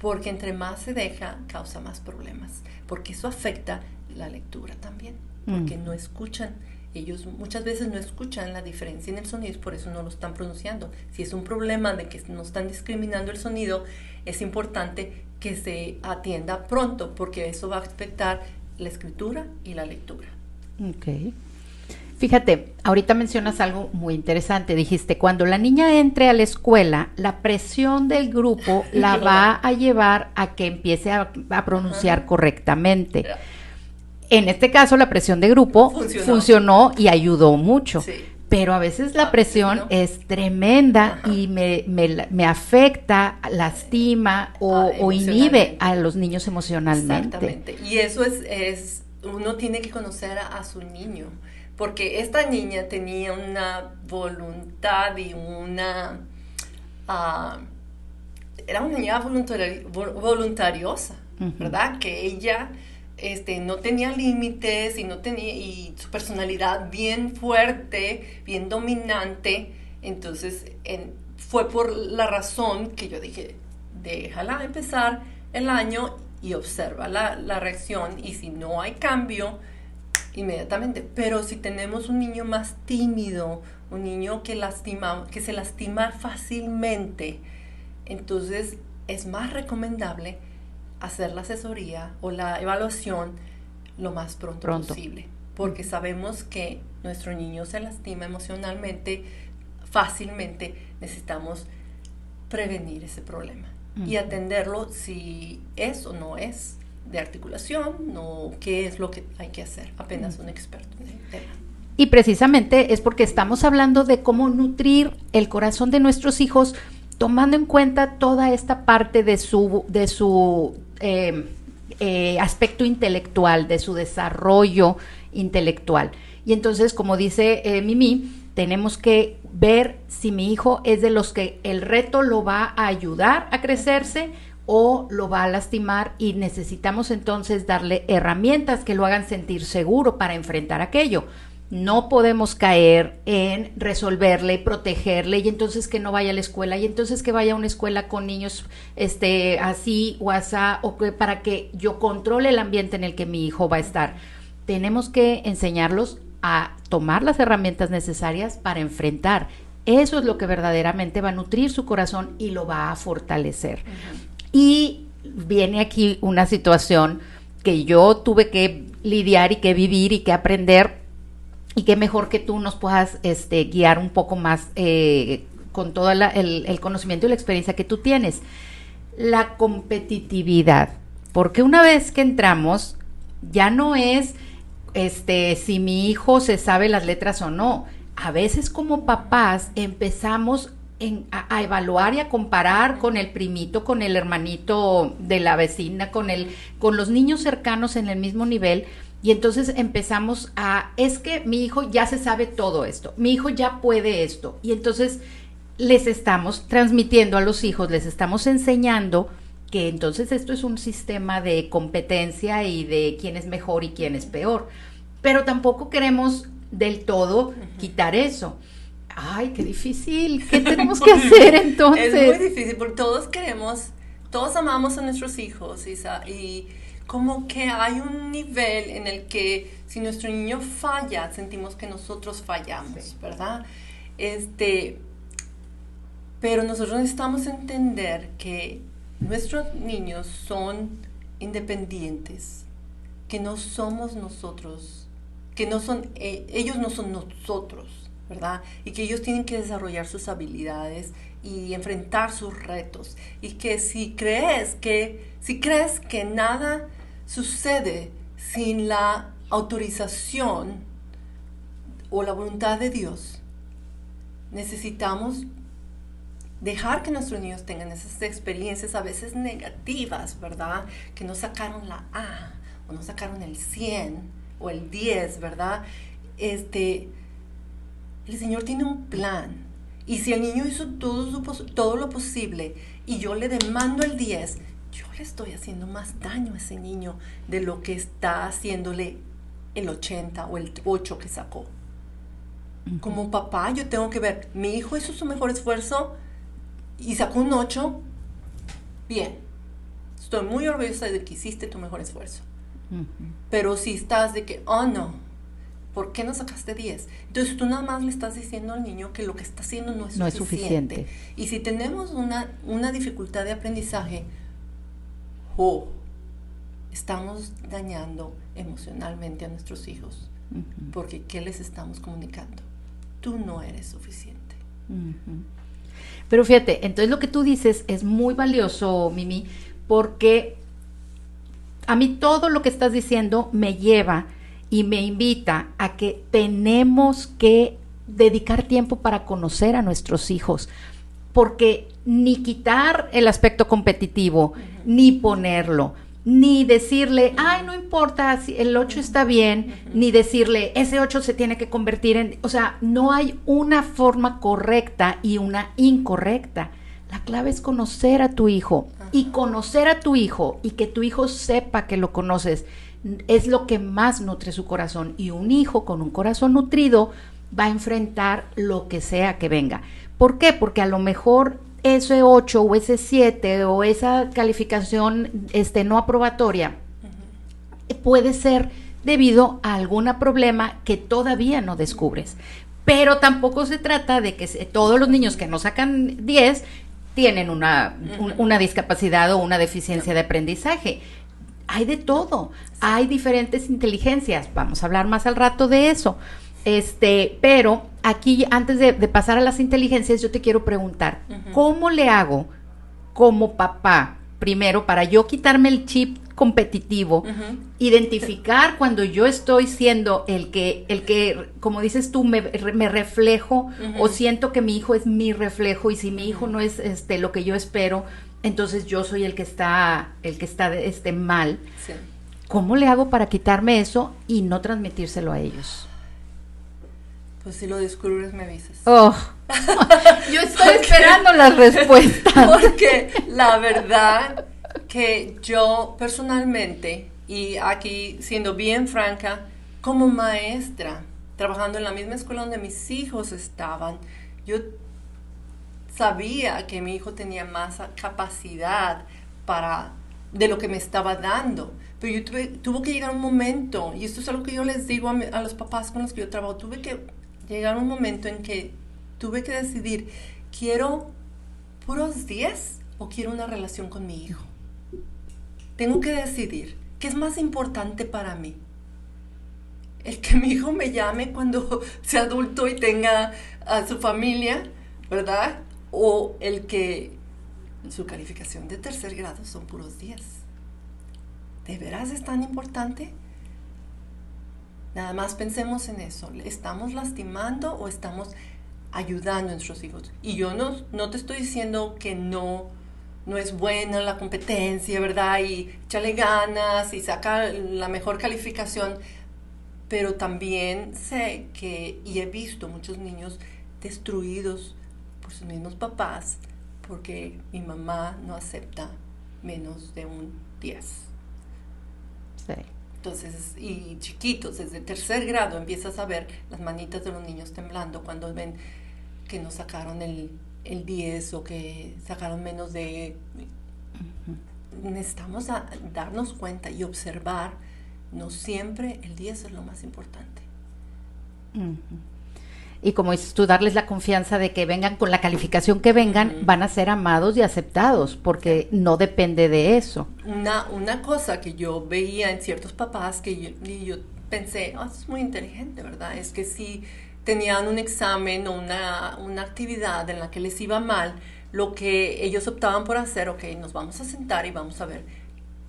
[SPEAKER 2] porque entre más se deja, causa más problemas, porque eso afecta la lectura también, porque no escuchan, ellos muchas veces no escuchan la diferencia en el sonido, y por eso no lo están pronunciando. Si es un problema de que no están discriminando el sonido, es importante que se atienda pronto, porque eso va a afectar la escritura y la lectura.
[SPEAKER 1] Ok. Fíjate, ahorita mencionas algo muy interesante. Dijiste, cuando la niña entre a la escuela, la presión del grupo la va a llevar a que empiece a pronunciar correctamente. En este caso, la presión de grupo funcionó y ayudó mucho. Sí. Pero a veces la presión es tremenda y me afecta, lastima o inhibe a los niños emocionalmente.
[SPEAKER 2] Exactamente. Y eso uno tiene que conocer a su niño. Porque esta niña tenía una voluntad y era una niña voluntariosa, ¿verdad? Que ella no tenía límites y su personalidad bien fuerte, bien dominante. Entonces fue por la razón que yo dije, déjala empezar el año y observa la reacción, y si no hay cambio, inmediatamente. Pero si tenemos un niño más tímido, un niño que se lastima fácilmente, entonces es más recomendable hacer la asesoría o la evaluación lo más pronto posible, porque sabemos que nuestro niño se lastima emocionalmente fácilmente. Necesitamos prevenir ese problema y atenderlo si es o no es de articulación, o qué es lo que hay que hacer, apenas un experto en el tema.
[SPEAKER 1] Y precisamente es porque estamos hablando de cómo nutrir el corazón de nuestros hijos, tomando en cuenta toda esta parte de su aspecto intelectual, de su desarrollo intelectual. Y entonces, como dice Mimi, tenemos que ver si mi hijo es de los que el reto lo va a ayudar a crecerse o lo va a lastimar, y necesitamos entonces darle herramientas que lo hagan sentir seguro para enfrentar aquello. No podemos caer en resolverle, protegerle, y entonces que no vaya a la escuela, y entonces que vaya a una escuela con niños así o asá, o para que yo controle el ambiente en el que mi hijo va a estar. Tenemos que enseñarlos a tomar las herramientas necesarias para enfrentar. Eso es lo que verdaderamente va a nutrir su corazón y lo va a fortalecer. Y viene aquí una situación que yo tuve que lidiar y que vivir y que aprender, y que mejor que tú nos puedas guiar un poco más con todo el conocimiento y la experiencia que tú tienes. La competitividad, porque una vez que entramos, ya no es si mi hijo se sabe las letras o no. A veces como papás empezamos a evaluar y a comparar con el primito, con el hermanito de la vecina, con los niños cercanos en el mismo nivel, y entonces empezamos es que mi hijo ya se sabe todo esto, mi hijo ya puede esto, y entonces les estamos transmitiendo a los hijos, les estamos enseñando que entonces esto es un sistema de competencia y de quién es mejor y quién es peor, pero tampoco queremos del todo quitar eso. Ay, qué difícil. ¿Qué tenemos que hacer entonces?
[SPEAKER 2] Es muy difícil porque todos amamos a nuestros hijos y como que hay un nivel en el que si nuestro niño falla, sentimos que nosotros fallamos, sí, ¿verdad? Pero nosotros necesitamos entender que nuestros niños son independientes, que no somos nosotros, que no son, ellos no son nosotros, ¿verdad? Y que ellos tienen que desarrollar sus habilidades y enfrentar sus retos. Y que si crees que nada sucede sin la autorización o la voluntad de Dios, necesitamos dejar que nuestros niños tengan esas experiencias a veces negativas, ¿verdad? Que no sacaron la A, o no sacaron el 100, o el 10, ¿verdad? El Señor tiene un plan. Y si el niño hizo todo lo posible, y yo le demando el 10, yo le estoy haciendo más daño a ese niño de lo que está haciéndole el 80 o el 8 que sacó. Como papá, yo tengo que ver, mi hijo hizo su mejor esfuerzo, y sacó un 8, bien, estoy muy orgullosa de que hiciste tu mejor esfuerzo. Pero si estás de que, oh no, ¿por qué no sacaste 10? Entonces tú nada más le estás diciendo al niño que lo que está haciendo no es suficiente. Y si tenemos una dificultad de aprendizaje, estamos dañando emocionalmente a nuestros hijos. Porque ¿qué les estamos comunicando? Tú no eres suficiente.
[SPEAKER 1] Pero fíjate, entonces lo que tú dices es muy valioso, Mimi, porque a mí todo lo que estás diciendo me lleva y me invita a que tenemos que dedicar tiempo para conocer a nuestros hijos, porque ni quitar el aspecto competitivo, ni ponerlo, ni decirle, ay, no importa, si el 8 está bien, ni decirle, ese 8 se tiene que convertir en, o sea, no hay una forma correcta y una incorrecta. La clave es conocer a tu hijo, y conocer a tu hijo, y que tu hijo sepa que lo conoces, es lo que más nutre su corazón, y un hijo con un corazón nutrido va a enfrentar lo que sea que venga. ¿Por qué? Porque a lo mejor ese 8 o ese 7 o esa calificación no aprobatoria puede ser debido a algún problema que todavía no descubres. Pero tampoco se trata de que todos los niños que no sacan 10 tienen una discapacidad o una deficiencia de aprendizaje. Hay de todo, hay diferentes inteligencias, vamos a hablar más al rato de eso. Pero aquí, antes de pasar a las inteligencias, yo te quiero preguntar, ¿cómo le hago como papá, primero, para yo quitarme el chip competitivo, identificar cuando yo estoy siendo el que como dices tú, me reflejo, o siento que mi hijo es mi reflejo, y si mi hijo no es lo que yo espero, entonces yo soy el que está mal? Sí. ¿Cómo le hago para quitarme eso y no transmitírselo a ellos?
[SPEAKER 2] Pues si lo descubres me avisas.
[SPEAKER 1] Yo estoy esperando las respuestas.
[SPEAKER 2] Porque la verdad que yo personalmente, y aquí siendo bien franca, como maestra, trabajando en la misma escuela donde mis hijos estaban, yo sabía que mi hijo tenía más capacidad de lo que me estaba dando. Pero tuvo que llegar un momento, y esto es algo que yo les digo a los papás con los que yo trabajo, tuve que llegar un momento en que tuve que decidir, ¿quiero puros 10 o quiero una relación con mi hijo? Tengo que decidir, ¿qué es más importante para mí? El que mi hijo me llame cuando sea adulto y tenga a su familia, ¿verdad? O el que su calificación de 3er grado son puros 10. ¿De veras es tan importante? Nada más pensemos en eso. ¿Estamos lastimando o estamos ayudando a nuestros hijos? Y yo no te estoy diciendo que no es buena la competencia, ¿verdad? Y échale ganas y saca la mejor calificación. Pero también sé que, y he visto muchos niños destruidos por sus mismos papás, porque mi mamá no acepta menos de un 10.
[SPEAKER 1] Sí.
[SPEAKER 2] Entonces, y chiquitos, desde tercer grado empiezas a ver las manitas de los niños temblando cuando ven que no sacaron el 10 o que sacaron menos de... Necesitamos darnos cuenta y observar, no siempre el 10 es lo más importante.
[SPEAKER 1] Y como dices tú, darles la confianza de que vengan con la calificación que vengan, van a ser amados y aceptados, porque no depende de eso.
[SPEAKER 2] Una cosa que yo veía en ciertos papás, que yo pensé, eso es muy inteligente, ¿verdad? Es que si tenían un examen o una actividad en la que les iba mal, lo que ellos optaban por hacer, ok, nos vamos a sentar y vamos a ver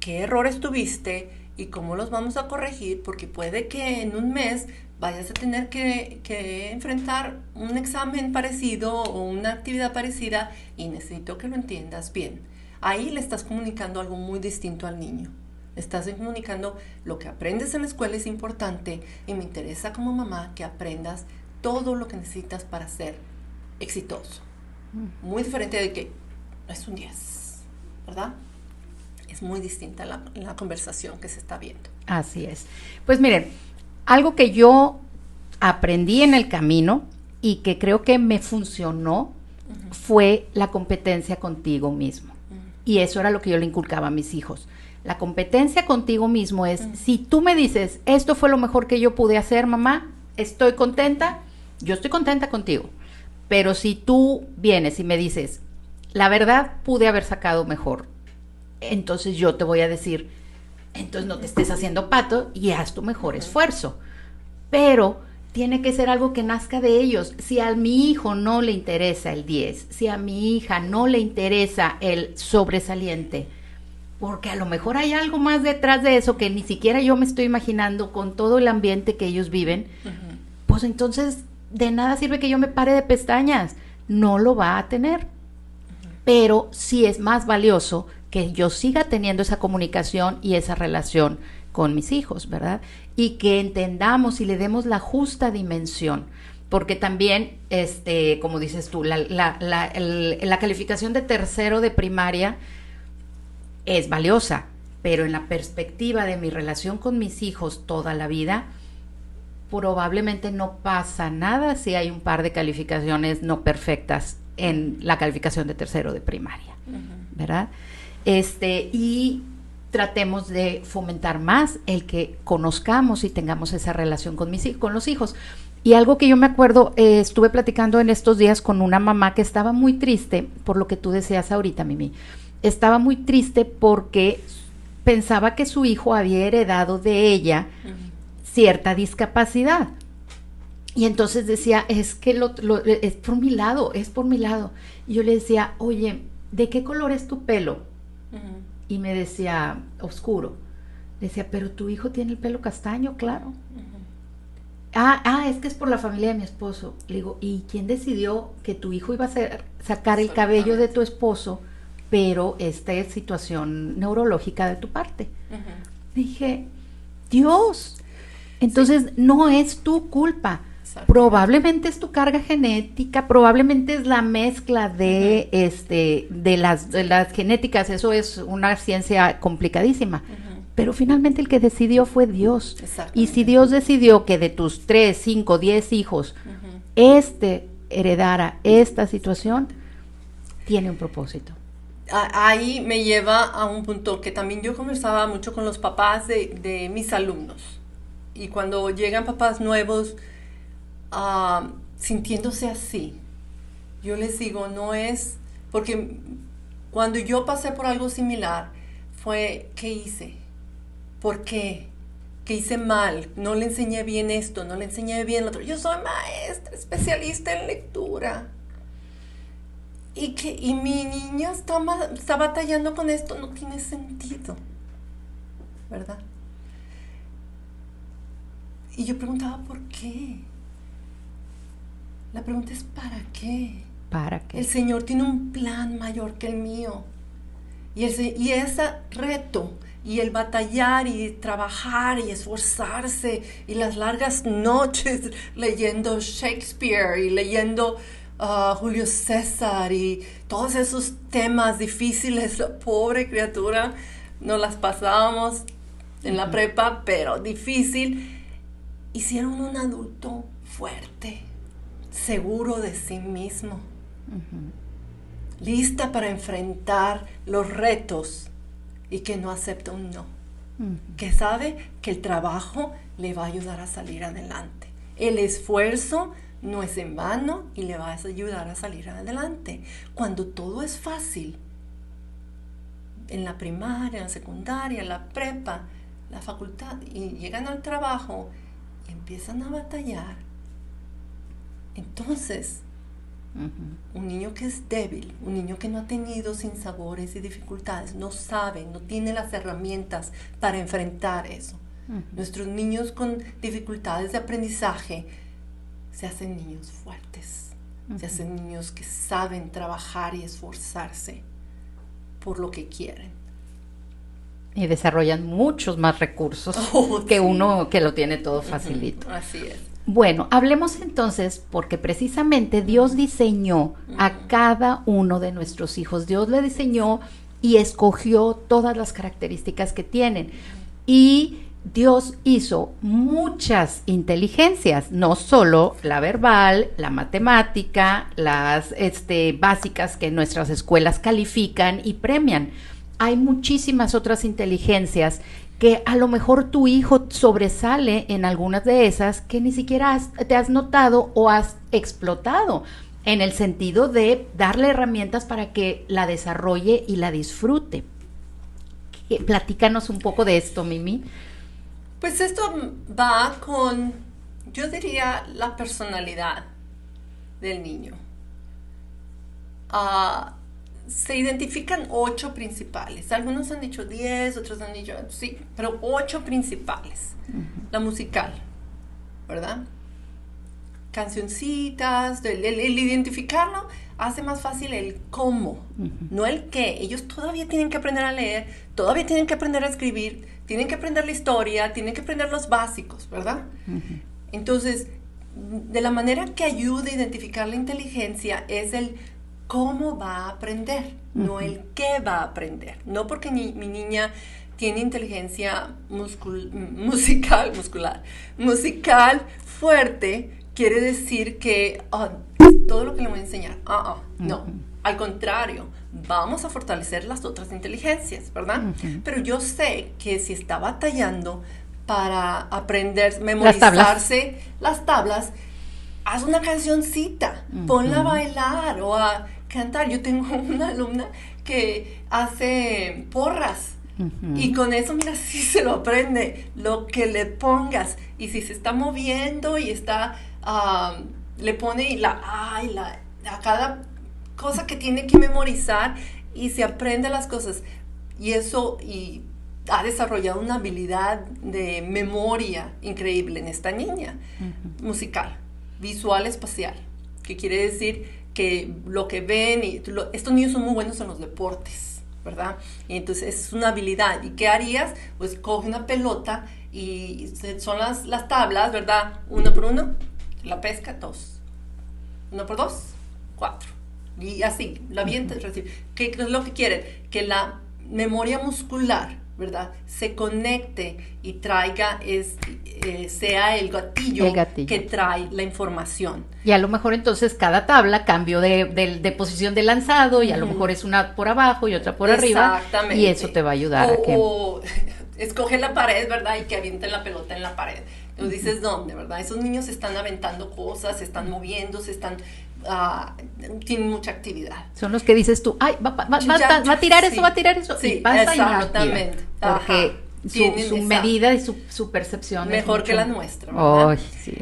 [SPEAKER 2] qué errores tuviste y cómo los vamos a corregir, porque puede que en un mes vayas a tener que enfrentar un examen parecido o una actividad parecida y necesito que lo entiendas bien. Ahí le estás comunicando algo muy distinto al niño. Le estás comunicando lo que aprendes en la escuela es importante y me interesa como mamá que aprendas todo lo que necesitas para ser exitoso. Muy diferente de que no es un 10, ¿verdad? Es muy distinta la conversación que se está viendo.
[SPEAKER 1] Así es. Pues miren, algo que yo aprendí en el camino y que creo que me funcionó fue la competencia contigo mismo. Y eso era lo que yo le inculcaba a mis hijos. La competencia contigo mismo es, si tú me dices, esto fue lo mejor que yo pude hacer, mamá, estoy contenta, yo estoy contenta contigo. Pero si tú vienes y me dices, la verdad, pude haber sacado mejor, entonces yo te voy a decir, entonces no te estés haciendo pato y haz tu mejor esfuerzo. Pero tiene que ser algo que nazca de ellos. Si a mi hijo no le interesa el 10, si a mi hija no le interesa el sobresaliente, porque a lo mejor hay algo más detrás de eso que ni siquiera yo me estoy imaginando con todo el ambiente que ellos viven, pues entonces de nada sirve que yo me pare de pestañas, no lo va a tener. Pero sí es más valioso que yo siga teniendo esa comunicación y esa relación con mis hijos, ¿verdad? Y que entendamos y le demos la justa dimensión, porque también, como dices tú, la calificación de tercero de primaria es valiosa, pero en la perspectiva de mi relación con mis hijos toda la vida, probablemente no pasa nada si hay un par de calificaciones no perfectas en la calificación de tercero de primaria, ¿verdad? Y tratemos de fomentar más el que conozcamos y tengamos esa relación con los hijos. Y algo que yo me acuerdo, estuve platicando en estos días con una mamá que estaba muy triste por lo que tú decías ahorita, Mimi. Estaba muy triste porque pensaba que su hijo había heredado de ella cierta discapacidad. Y entonces decía, es que es por mi lado, es por mi lado. Y yo le decía, oye, ¿de qué color es tu pelo? Y me decía, oscuro. Le decía, pero tu hijo tiene el pelo castaño, claro. Es que es por la familia de mi esposo. Le digo, ¿y quién decidió que tu hijo iba a sacar el cabello de tu esposo, pero esta es situación neurológica de tu parte? Dije, Dios. Entonces, no es tu culpa. Probablemente es tu carga genética, probablemente es la mezcla de las genéticas, eso es una ciencia complicadísima. Pero finalmente el que decidió fue Dios. Y si Dios decidió que de tus 3, 5, 10 hijos, heredara esta situación, tiene un propósito.
[SPEAKER 2] Ahí me lleva a un punto que también yo conversaba mucho con los papás de mis alumnos. Y cuando llegan papás nuevos, sintiéndose así, yo les digo, no es, porque cuando yo pasé por algo similar, fue, ¿qué hice? ¿Por qué? ¿Qué hice mal? No le enseñé bien esto, no le enseñé bien lo otro. Yo soy maestra, especialista en lectura. Y mi niña está batallando con esto, no tiene sentido, ¿verdad? Y yo preguntaba, ¿por qué? La pregunta es, ¿para qué?
[SPEAKER 1] ¿Para qué?
[SPEAKER 2] El Señor tiene un plan mayor que el mío. Y ese reto, y el batallar, y trabajar, y esforzarse, y las largas noches leyendo Shakespeare, y leyendo Julio César, y todos esos temas difíciles, la pobre criatura, nos las pasábamos en la prepa, pero difícil, hicieron un adulto fuerte, seguro de sí mismo, lista para enfrentar los retos y que no acepta un no, que sabe que el trabajo le va a ayudar a salir adelante. El esfuerzo no es en vano y le va a ayudar a salir adelante. Cuando todo es fácil, en la primaria, en la secundaria, en la prepa, la facultad, y llegan al trabajo y empiezan a batallar, entonces un niño que es débil, un niño que no ha tenido sinsabores y dificultades, no sabe, no tiene las herramientas para enfrentar eso. Nuestros niños con dificultades de aprendizaje se hacen niños fuertes, se hacen niños que saben trabajar y esforzarse por lo que quieren.
[SPEAKER 1] Y desarrollan muchos más recursos que uno que lo tiene todo facilito.
[SPEAKER 2] Así es.
[SPEAKER 1] Bueno, hablemos entonces, porque precisamente Dios diseñó a cada uno de nuestros hijos. Dios le diseñó y escogió todas las características que tienen. Y Dios hizo muchas inteligencias, no solo la verbal, la matemática, las básicas que nuestras escuelas califican y premian. Hay muchísimas otras inteligencias que a lo mejor tu hijo sobresale en algunas de esas que ni siquiera te has notado o has explotado, en el sentido de darle herramientas para que la desarrolle y la disfrute. Platícanos un poco de esto, Mimi.
[SPEAKER 2] Pues esto va con, yo diría, la personalidad del niño. Se identifican 8 principales. Algunos han dicho 10, otros han dicho, sí, pero 8 principales. La musical, ¿verdad? Cancioncitas, el identificarlo hace más fácil el cómo, no el qué. Ellos todavía tienen que aprender a leer, todavía tienen que aprender a escribir, tienen que aprender la historia, tienen que aprender los básicos, ¿verdad? Entonces, de la manera que ayuda a identificar la inteligencia es el cómo va a aprender, no el qué va a aprender. No porque mi niña tiene inteligencia musical fuerte, quiere decir que todo lo que le voy a enseñar, no. Al contrario, vamos a fortalecer las otras inteligencias, ¿verdad? Pero yo sé que si está batallando para aprender, memorizarse las tablas, haz una cancioncita, ponla a bailar o a cantar. Yo tengo una alumna que hace porras y con eso, mira, sí se lo aprende, lo que le pongas. Y si se está moviendo y está, le pone a cada cosa que tiene que memorizar y se aprende las cosas. Y eso, y ha desarrollado una habilidad de memoria increíble en esta niña. Musical, visual, espacial, que quiere decir que lo que ven, estos niños son muy buenos en los deportes, ¿verdad? Y entonces es una habilidad. ¿Y qué harías? Pues coge una pelota y son las tablas, ¿verdad? 1 por 1, la pesca, 2. 1 por 2, 4. Y así, la avienta, recibe. ¿Qué es lo que quieren? Que la memoria muscular, ¿verdad?, se conecte y traiga, sea el gatillo que trae la información.
[SPEAKER 1] Y a lo mejor entonces cada tabla cambió de posición de lanzado y a lo mejor es una por abajo y otra por arriba. Exactamente. Y eso te va a ayudar a que...
[SPEAKER 2] O escoge la pared, ¿verdad?, y que avienten la pelota en la pared. Entonces dices, ¿dónde, verdad? Esos niños están aventando cosas, se están moviendo, tienen mucha actividad.
[SPEAKER 1] Son los que dices tú, ay, va a tirar eso, va a tirar eso.
[SPEAKER 2] Sí,
[SPEAKER 1] y pasa
[SPEAKER 2] exactamente.
[SPEAKER 1] Y no lo tira, porque su medida y su percepción
[SPEAKER 2] mejor que la nuestra, ¿verdad?
[SPEAKER 1] Oh, sí.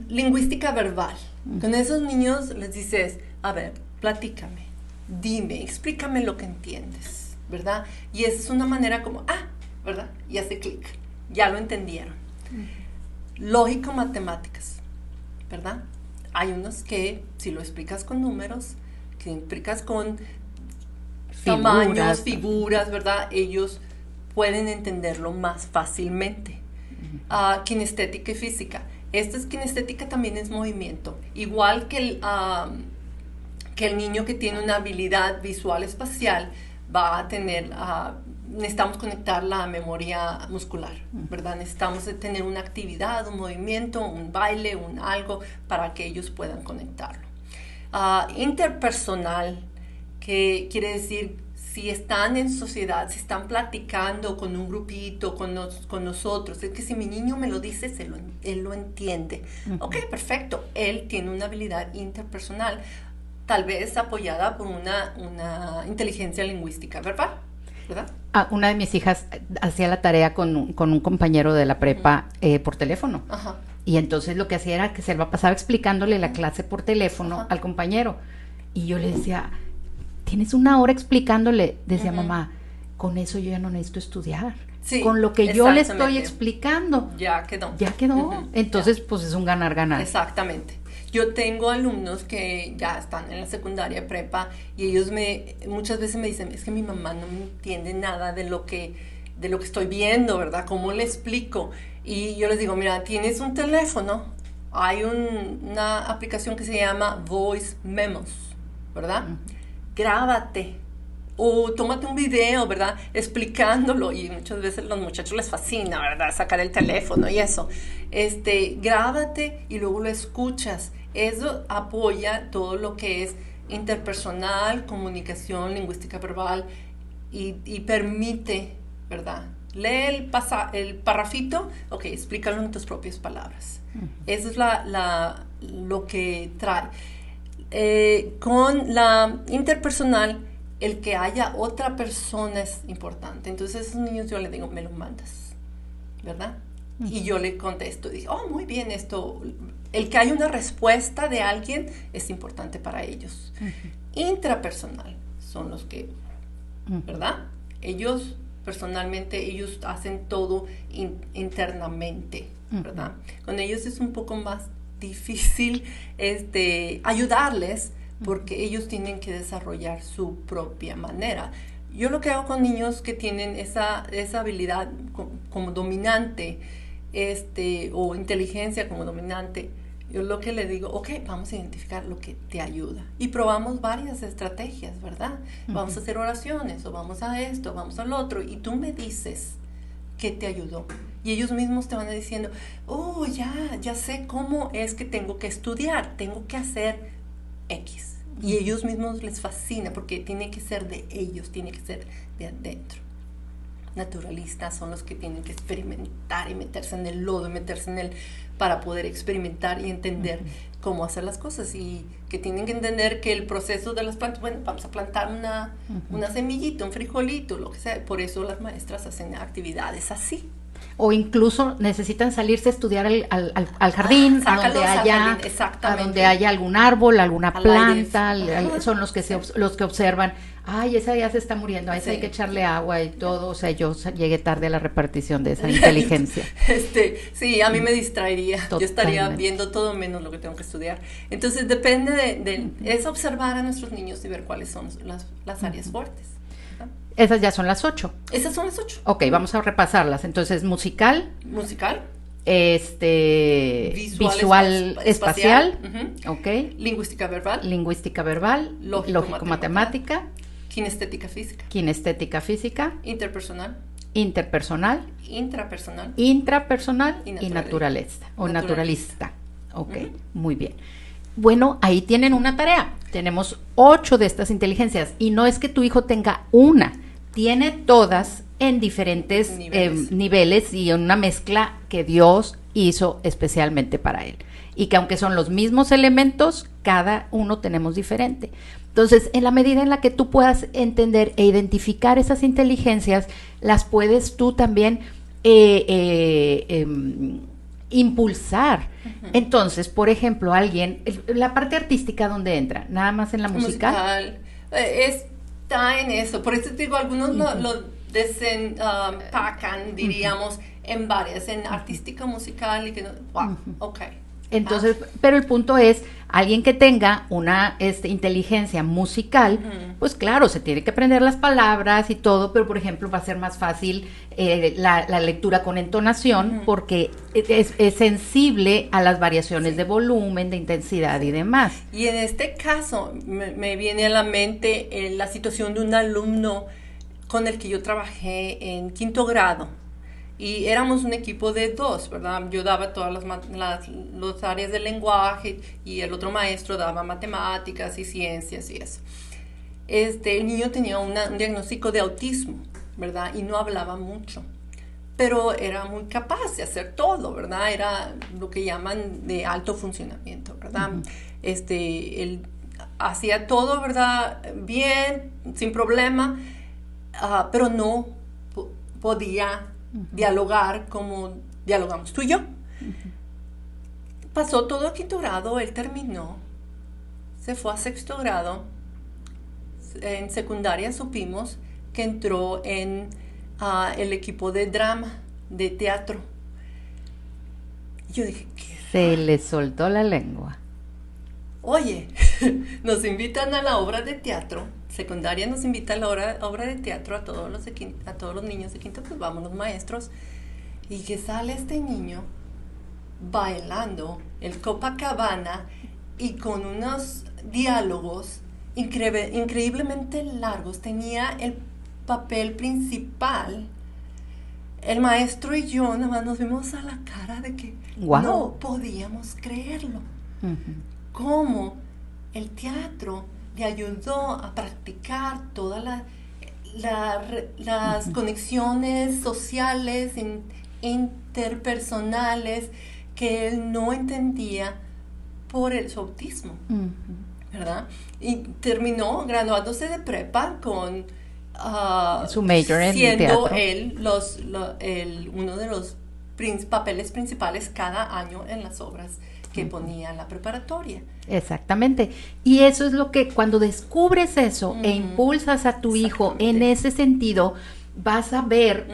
[SPEAKER 2] Lingüística verbal. Con esos niños les dices, a ver, platícame, dime, explícame lo que entiendes, ¿verdad? Y es una manera como, ¿verdad? Y hace clic, ya lo entendieron. lógico-matemáticas, ¿verdad? Hay unos que, si lo explicas con números, que explicas con tamaños, figuras, ¿verdad? Ellos pueden entenderlo más fácilmente. Kinestética y física. Esta es kinestética, también es movimiento. Igual que el niño que tiene una habilidad visual espacial va a tener, necesitamos conectar la memoria muscular, ¿verdad? Necesitamos tener una actividad, un movimiento, un baile, un algo para que ellos puedan conectarlo. Interpersonal, que quiere decir si están en sociedad, si están platicando con un grupito, con nosotros, es que si mi niño me lo dice, él lo entiende. Ok, perfecto, él tiene una habilidad interpersonal, tal vez apoyada por una inteligencia lingüística verbal, ¿verdad?
[SPEAKER 1] Una de mis hijas hacía la tarea con un compañero de la prepa por teléfono.
[SPEAKER 2] Ajá.
[SPEAKER 1] Y entonces lo que hacía era que se lo pasaba explicándole la clase por teléfono
[SPEAKER 2] Ajá.
[SPEAKER 1] al compañero. Y yo le decía, tienes una hora explicándole. Decía, mamá, con eso yo ya no necesito estudiar.
[SPEAKER 2] Sí,
[SPEAKER 1] con lo que yo le estoy explicando.
[SPEAKER 2] Ya quedó.
[SPEAKER 1] Ya quedó. Entonces, pues es un ganar-ganar.
[SPEAKER 2] Exactamente. Yo tengo alumnos que ya están en la secundaria, prepa, y ellos muchas veces me dicen, es que mi mamá no me entiende nada de lo que estoy viendo, ¿verdad? ¿Cómo le explico? Y yo les digo, mira, tienes un teléfono, hay una aplicación que se llama Voice Memos, ¿verdad? Grábate o tómate un video, ¿verdad? Explicándolo, y muchas veces a los muchachos les fascina, ¿verdad? Sacar el teléfono y eso. Grábate y luego lo escuchas. Eso apoya todo lo que es interpersonal, comunicación, lingüística verbal y permite, ¿verdad? Lee el parrafito, ok, explícalo en tus propias palabras. Eso es lo que trae. Con la interpersonal, el que haya otra persona es importante. Entonces, a esos niños yo les digo, me lo mandas, ¿verdad? Y yo le contesto, dije, oh, muy bien, esto, el que haya una respuesta de alguien es importante para ellos. Intrapersonal son los que, ¿verdad? Ellos, personalmente, ellos hacen todo internamente, ¿verdad? Con ellos es un poco más difícil ayudarles, porque ellos tienen que desarrollar su propia manera. Yo lo que hago con niños que tienen esa habilidad como dominante, o inteligencia como dominante, yo lo que le digo, ok, vamos a identificar lo que te ayuda. Y probamos varias estrategias, ¿verdad? Vamos a hacer oraciones, o vamos a esto, vamos al otro, y tú me dices qué te ayudó. Y ellos mismos te van diciendo, oh, ya sé cómo es que tengo que estudiar, tengo que hacer X. Y ellos mismos les fascina, porque tiene que ser de ellos, tiene que ser de adentro. Naturalistas son los que tienen que experimentar y meterse en el lodo, para poder experimentar y entender cómo hacer las cosas, y que tienen que entender que el proceso de las plantas, bueno, vamos a plantar una semillita, un frijolito, lo que sea. Por eso las maestras hacen actividades así.
[SPEAKER 1] O incluso necesitan salirse a estudiar al jardín, a donde haya algún árbol, alguna planta, son los que observan, ay, esa ya se está muriendo, a esa hay que echarle agua y todo. O sea, yo llegué tarde a la repartición de esa inteligencia.
[SPEAKER 2] Sí, a mí me distraería.
[SPEAKER 1] Totalmente.
[SPEAKER 2] Yo estaría viendo todo menos lo que tengo que estudiar. Entonces depende es observar a nuestros niños y ver cuáles son las áreas fuertes.
[SPEAKER 1] Esas ya son las 8.
[SPEAKER 2] Esas son las 8.
[SPEAKER 1] Ok, vamos a repasarlas. Entonces, musical, visual espacial, ok,
[SPEAKER 2] lingüística verbal,
[SPEAKER 1] lógico-matemática,
[SPEAKER 2] kinestética física,
[SPEAKER 1] interpersonal,
[SPEAKER 2] intrapersonal
[SPEAKER 1] y naturalista. Ok, muy bien. Bueno, ahí tienen una tarea. Tenemos 8 de estas inteligencias, y no es que tu hijo tenga una, tiene todas en diferentes niveles y en una mezcla que Dios hizo especialmente para él. Y que aunque son los mismos elementos, cada uno tenemos diferente. Entonces, en la medida en la que tú puedas entender e identificar esas inteligencias, las puedes tú también impulsar. Entonces, por ejemplo, la parte artística, ¿dónde entra? ¿Nada más en la musical?
[SPEAKER 2] Está en eso. Por eso te digo, algunos lo desempacan, diríamos, en varias, en artística, musical y que no, wow, ok.
[SPEAKER 1] Entonces, pero el punto es, alguien que tenga una inteligencia musical, pues claro, se tiene que aprender las palabras y todo, pero por ejemplo va a ser más fácil la lectura con entonación porque es sensible a las variaciones de volumen, de intensidad y demás.
[SPEAKER 2] Y en este caso me viene a la mente la situación de un alumno con el que yo trabajé en 5º grado. Y éramos un equipo de 2, ¿verdad? Yo daba todas las áreas del lenguaje y el otro maestro daba matemáticas y ciencias y eso. El niño tenía un diagnóstico de autismo, ¿verdad? Y no hablaba mucho, pero era muy capaz de hacer todo, ¿verdad? Era lo que llaman de alto funcionamiento, ¿verdad? Él hacía todo, ¿verdad? Bien, sin problema, pero no podía dialogar como dialogamos tú y yo. Pasó todo a 5º grado, él terminó, se fue a 6º grado, en secundaria supimos que entró en el equipo de drama, de teatro. Yo dije, ¿qué?
[SPEAKER 1] Se le soltó la lengua.
[SPEAKER 2] Oye, nos invitan a la obra de teatro. Secundaria nos invita a la obra de teatro a todos los niños de quinto, pues vamos los maestros. Y que sale este niño bailando el Copacabana y con unos diálogos increíblemente largos. Tenía el papel principal. El maestro y yo nada más nos vimos a la cara de que no podíamos creerlo. Cómo el teatro le ayudó a practicar todas las conexiones sociales, interpersonales que él no entendía por su autismo, ¿verdad? Y terminó graduándose de prepa con
[SPEAKER 1] su major en
[SPEAKER 2] siendo
[SPEAKER 1] teatro.
[SPEAKER 2] él uno de los papeles principales cada año en las obras que ponía en la preparatoria.
[SPEAKER 1] Exactamente. Y eso es lo que cuando descubres eso e impulsas a tu hijo en ese sentido, vas a ver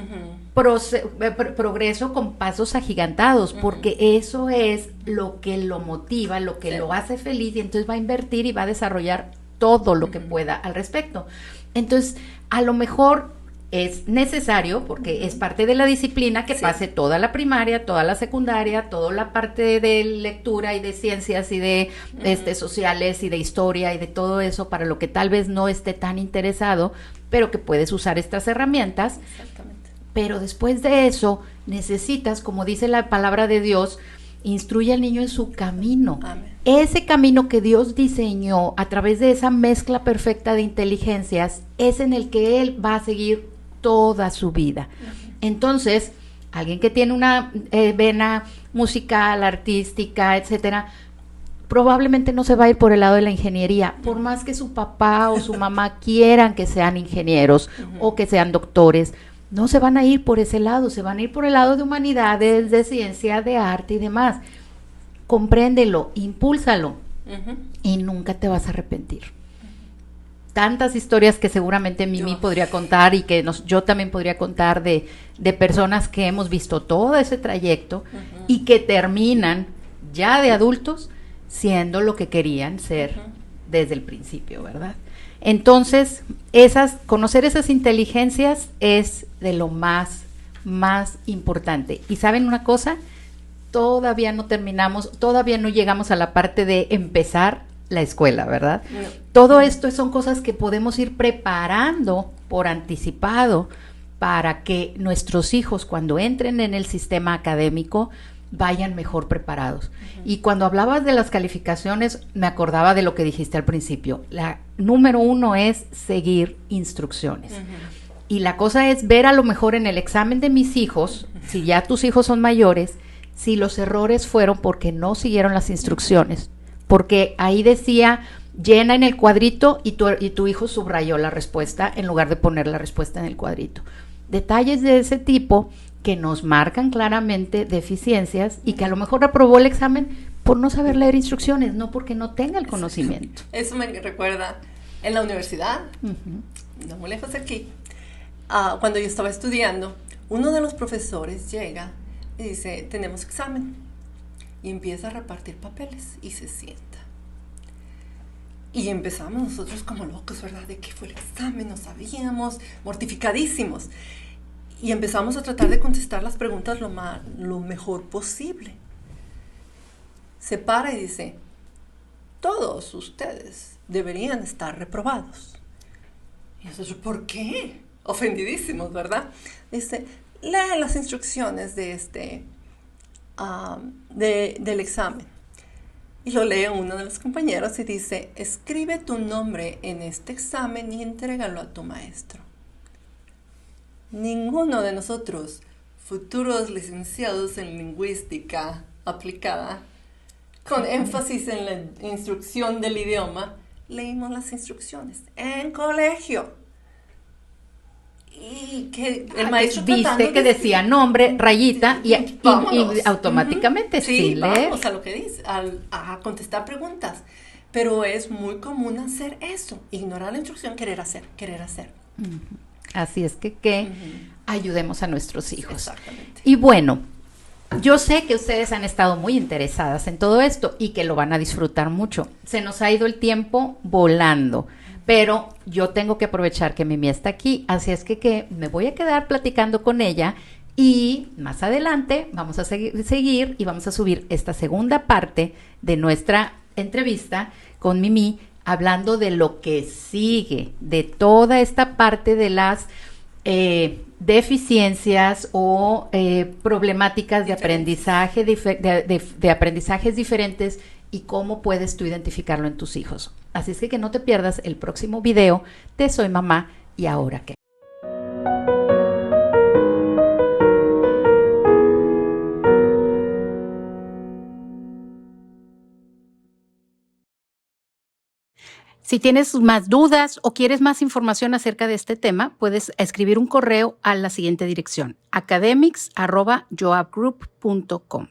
[SPEAKER 1] progreso con pasos agigantados, porque eso es lo que lo motiva, lo que lo hace feliz, y entonces va a invertir y va a desarrollar todo lo que pueda al respecto. Entonces, a lo mejor es necesario, porque es parte de la disciplina, que pase toda la primaria, toda la secundaria, toda la parte de lectura y de ciencias y de sociales y de historia y de todo eso, para lo que tal vez no esté tan interesado, pero que puedes usar estas herramientas.
[SPEAKER 2] Exactamente.
[SPEAKER 1] Pero después de eso necesitas, como dice la palabra de Dios, instruye al niño en su camino.
[SPEAKER 2] Amén.
[SPEAKER 1] Ese camino que Dios diseñó a través de esa mezcla perfecta de inteligencias es en el que él va a seguir toda su vida. Entonces, alguien que tiene una vena musical, artística, etcétera, probablemente no se va a ir por el lado de la ingeniería, por más que su papá o su mamá quieran que sean ingenieros o que sean doctores. No se van a ir por ese lado, se van a ir por el lado de humanidades, de ciencia, de arte y demás. Compréndelo, impúlsalo y nunca te vas a arrepentir. Tantas historias que seguramente Mimi podría contar y que yo también podría contar de personas que hemos visto todo ese trayecto y que terminan ya de adultos siendo lo que querían ser desde el principio, ¿verdad? Entonces, conocer esas inteligencias es de lo más importante. Y ¿saben una cosa? Todavía no terminamos, todavía no llegamos a la parte de empezar la escuela, ¿verdad? No. Todo esto son cosas que podemos ir preparando por anticipado para que nuestros hijos, cuando entren en el sistema académico, vayan mejor preparados. Y cuando hablabas de las calificaciones, me acordaba de lo que dijiste al principio. La número 1 es seguir instrucciones. Y la cosa es ver a lo mejor en el examen de mis hijos, si ya tus hijos son mayores, si los errores fueron porque no siguieron las instrucciones. Porque ahí decía, llena en el cuadrito y tu hijo subrayó la respuesta en lugar de poner la respuesta en el cuadrito. Detalles de ese tipo que nos marcan claramente deficiencias y que a lo mejor aprobó el examen por no saber leer instrucciones, no porque no tenga el conocimiento.
[SPEAKER 2] Eso me recuerda en la universidad, no muy lejos de aquí, cuando yo estaba estudiando, Uno de los profesores llega y dice, tenemos examen. Y empieza a repartir papeles y se sienta. Y empezamos nosotros como locos, ¿verdad? ¿De qué fue el examen? No sabíamos, mortificadísimos. Y empezamos a tratar de contestar las preguntas lo mejor posible. Se para y dice, todos ustedes deberían estar reprobados. Y nosotros, ¿por qué? Ofendidísimos, ¿verdad? Dice, lee las instrucciones del examen. Y lo lee uno de los compañeros y dice, escribe tu nombre en este examen y entrégalo a tu maestro. Ninguno de nosotros, futuros licenciados en lingüística aplicada, con énfasis en la instrucción del idioma, leímos las instrucciones en colegio. Y que el maestro
[SPEAKER 1] viste que decía nombre, rayita, y automáticamente
[SPEAKER 2] sí
[SPEAKER 1] leer.
[SPEAKER 2] Vamos a lo que dice, a contestar preguntas. Pero es muy común hacer eso, ignorar la instrucción, querer hacer.
[SPEAKER 1] Así es que ayudemos a nuestros hijos.
[SPEAKER 2] Exactamente.
[SPEAKER 1] Y bueno, yo sé que ustedes han estado muy interesadas en todo esto y que lo van a disfrutar mucho. Se nos ha ido el tiempo volando, pero yo tengo que aprovechar que Mimi está aquí, así es que me voy a quedar platicando con ella y más adelante vamos a seguir y vamos a subir esta segunda parte de nuestra entrevista con Mimi, hablando de lo que sigue, de toda esta parte de las deficiencias o problemáticas de aprendizaje, de aprendizajes diferentes y cómo puedes tú identificarlo en tus hijos. Así es que no te pierdas el próximo video de Soy Mamá y Ahora Qué. Si tienes más dudas o quieres más información acerca de este tema, puedes escribir un correo a la siguiente dirección: academics@joabgroup.com.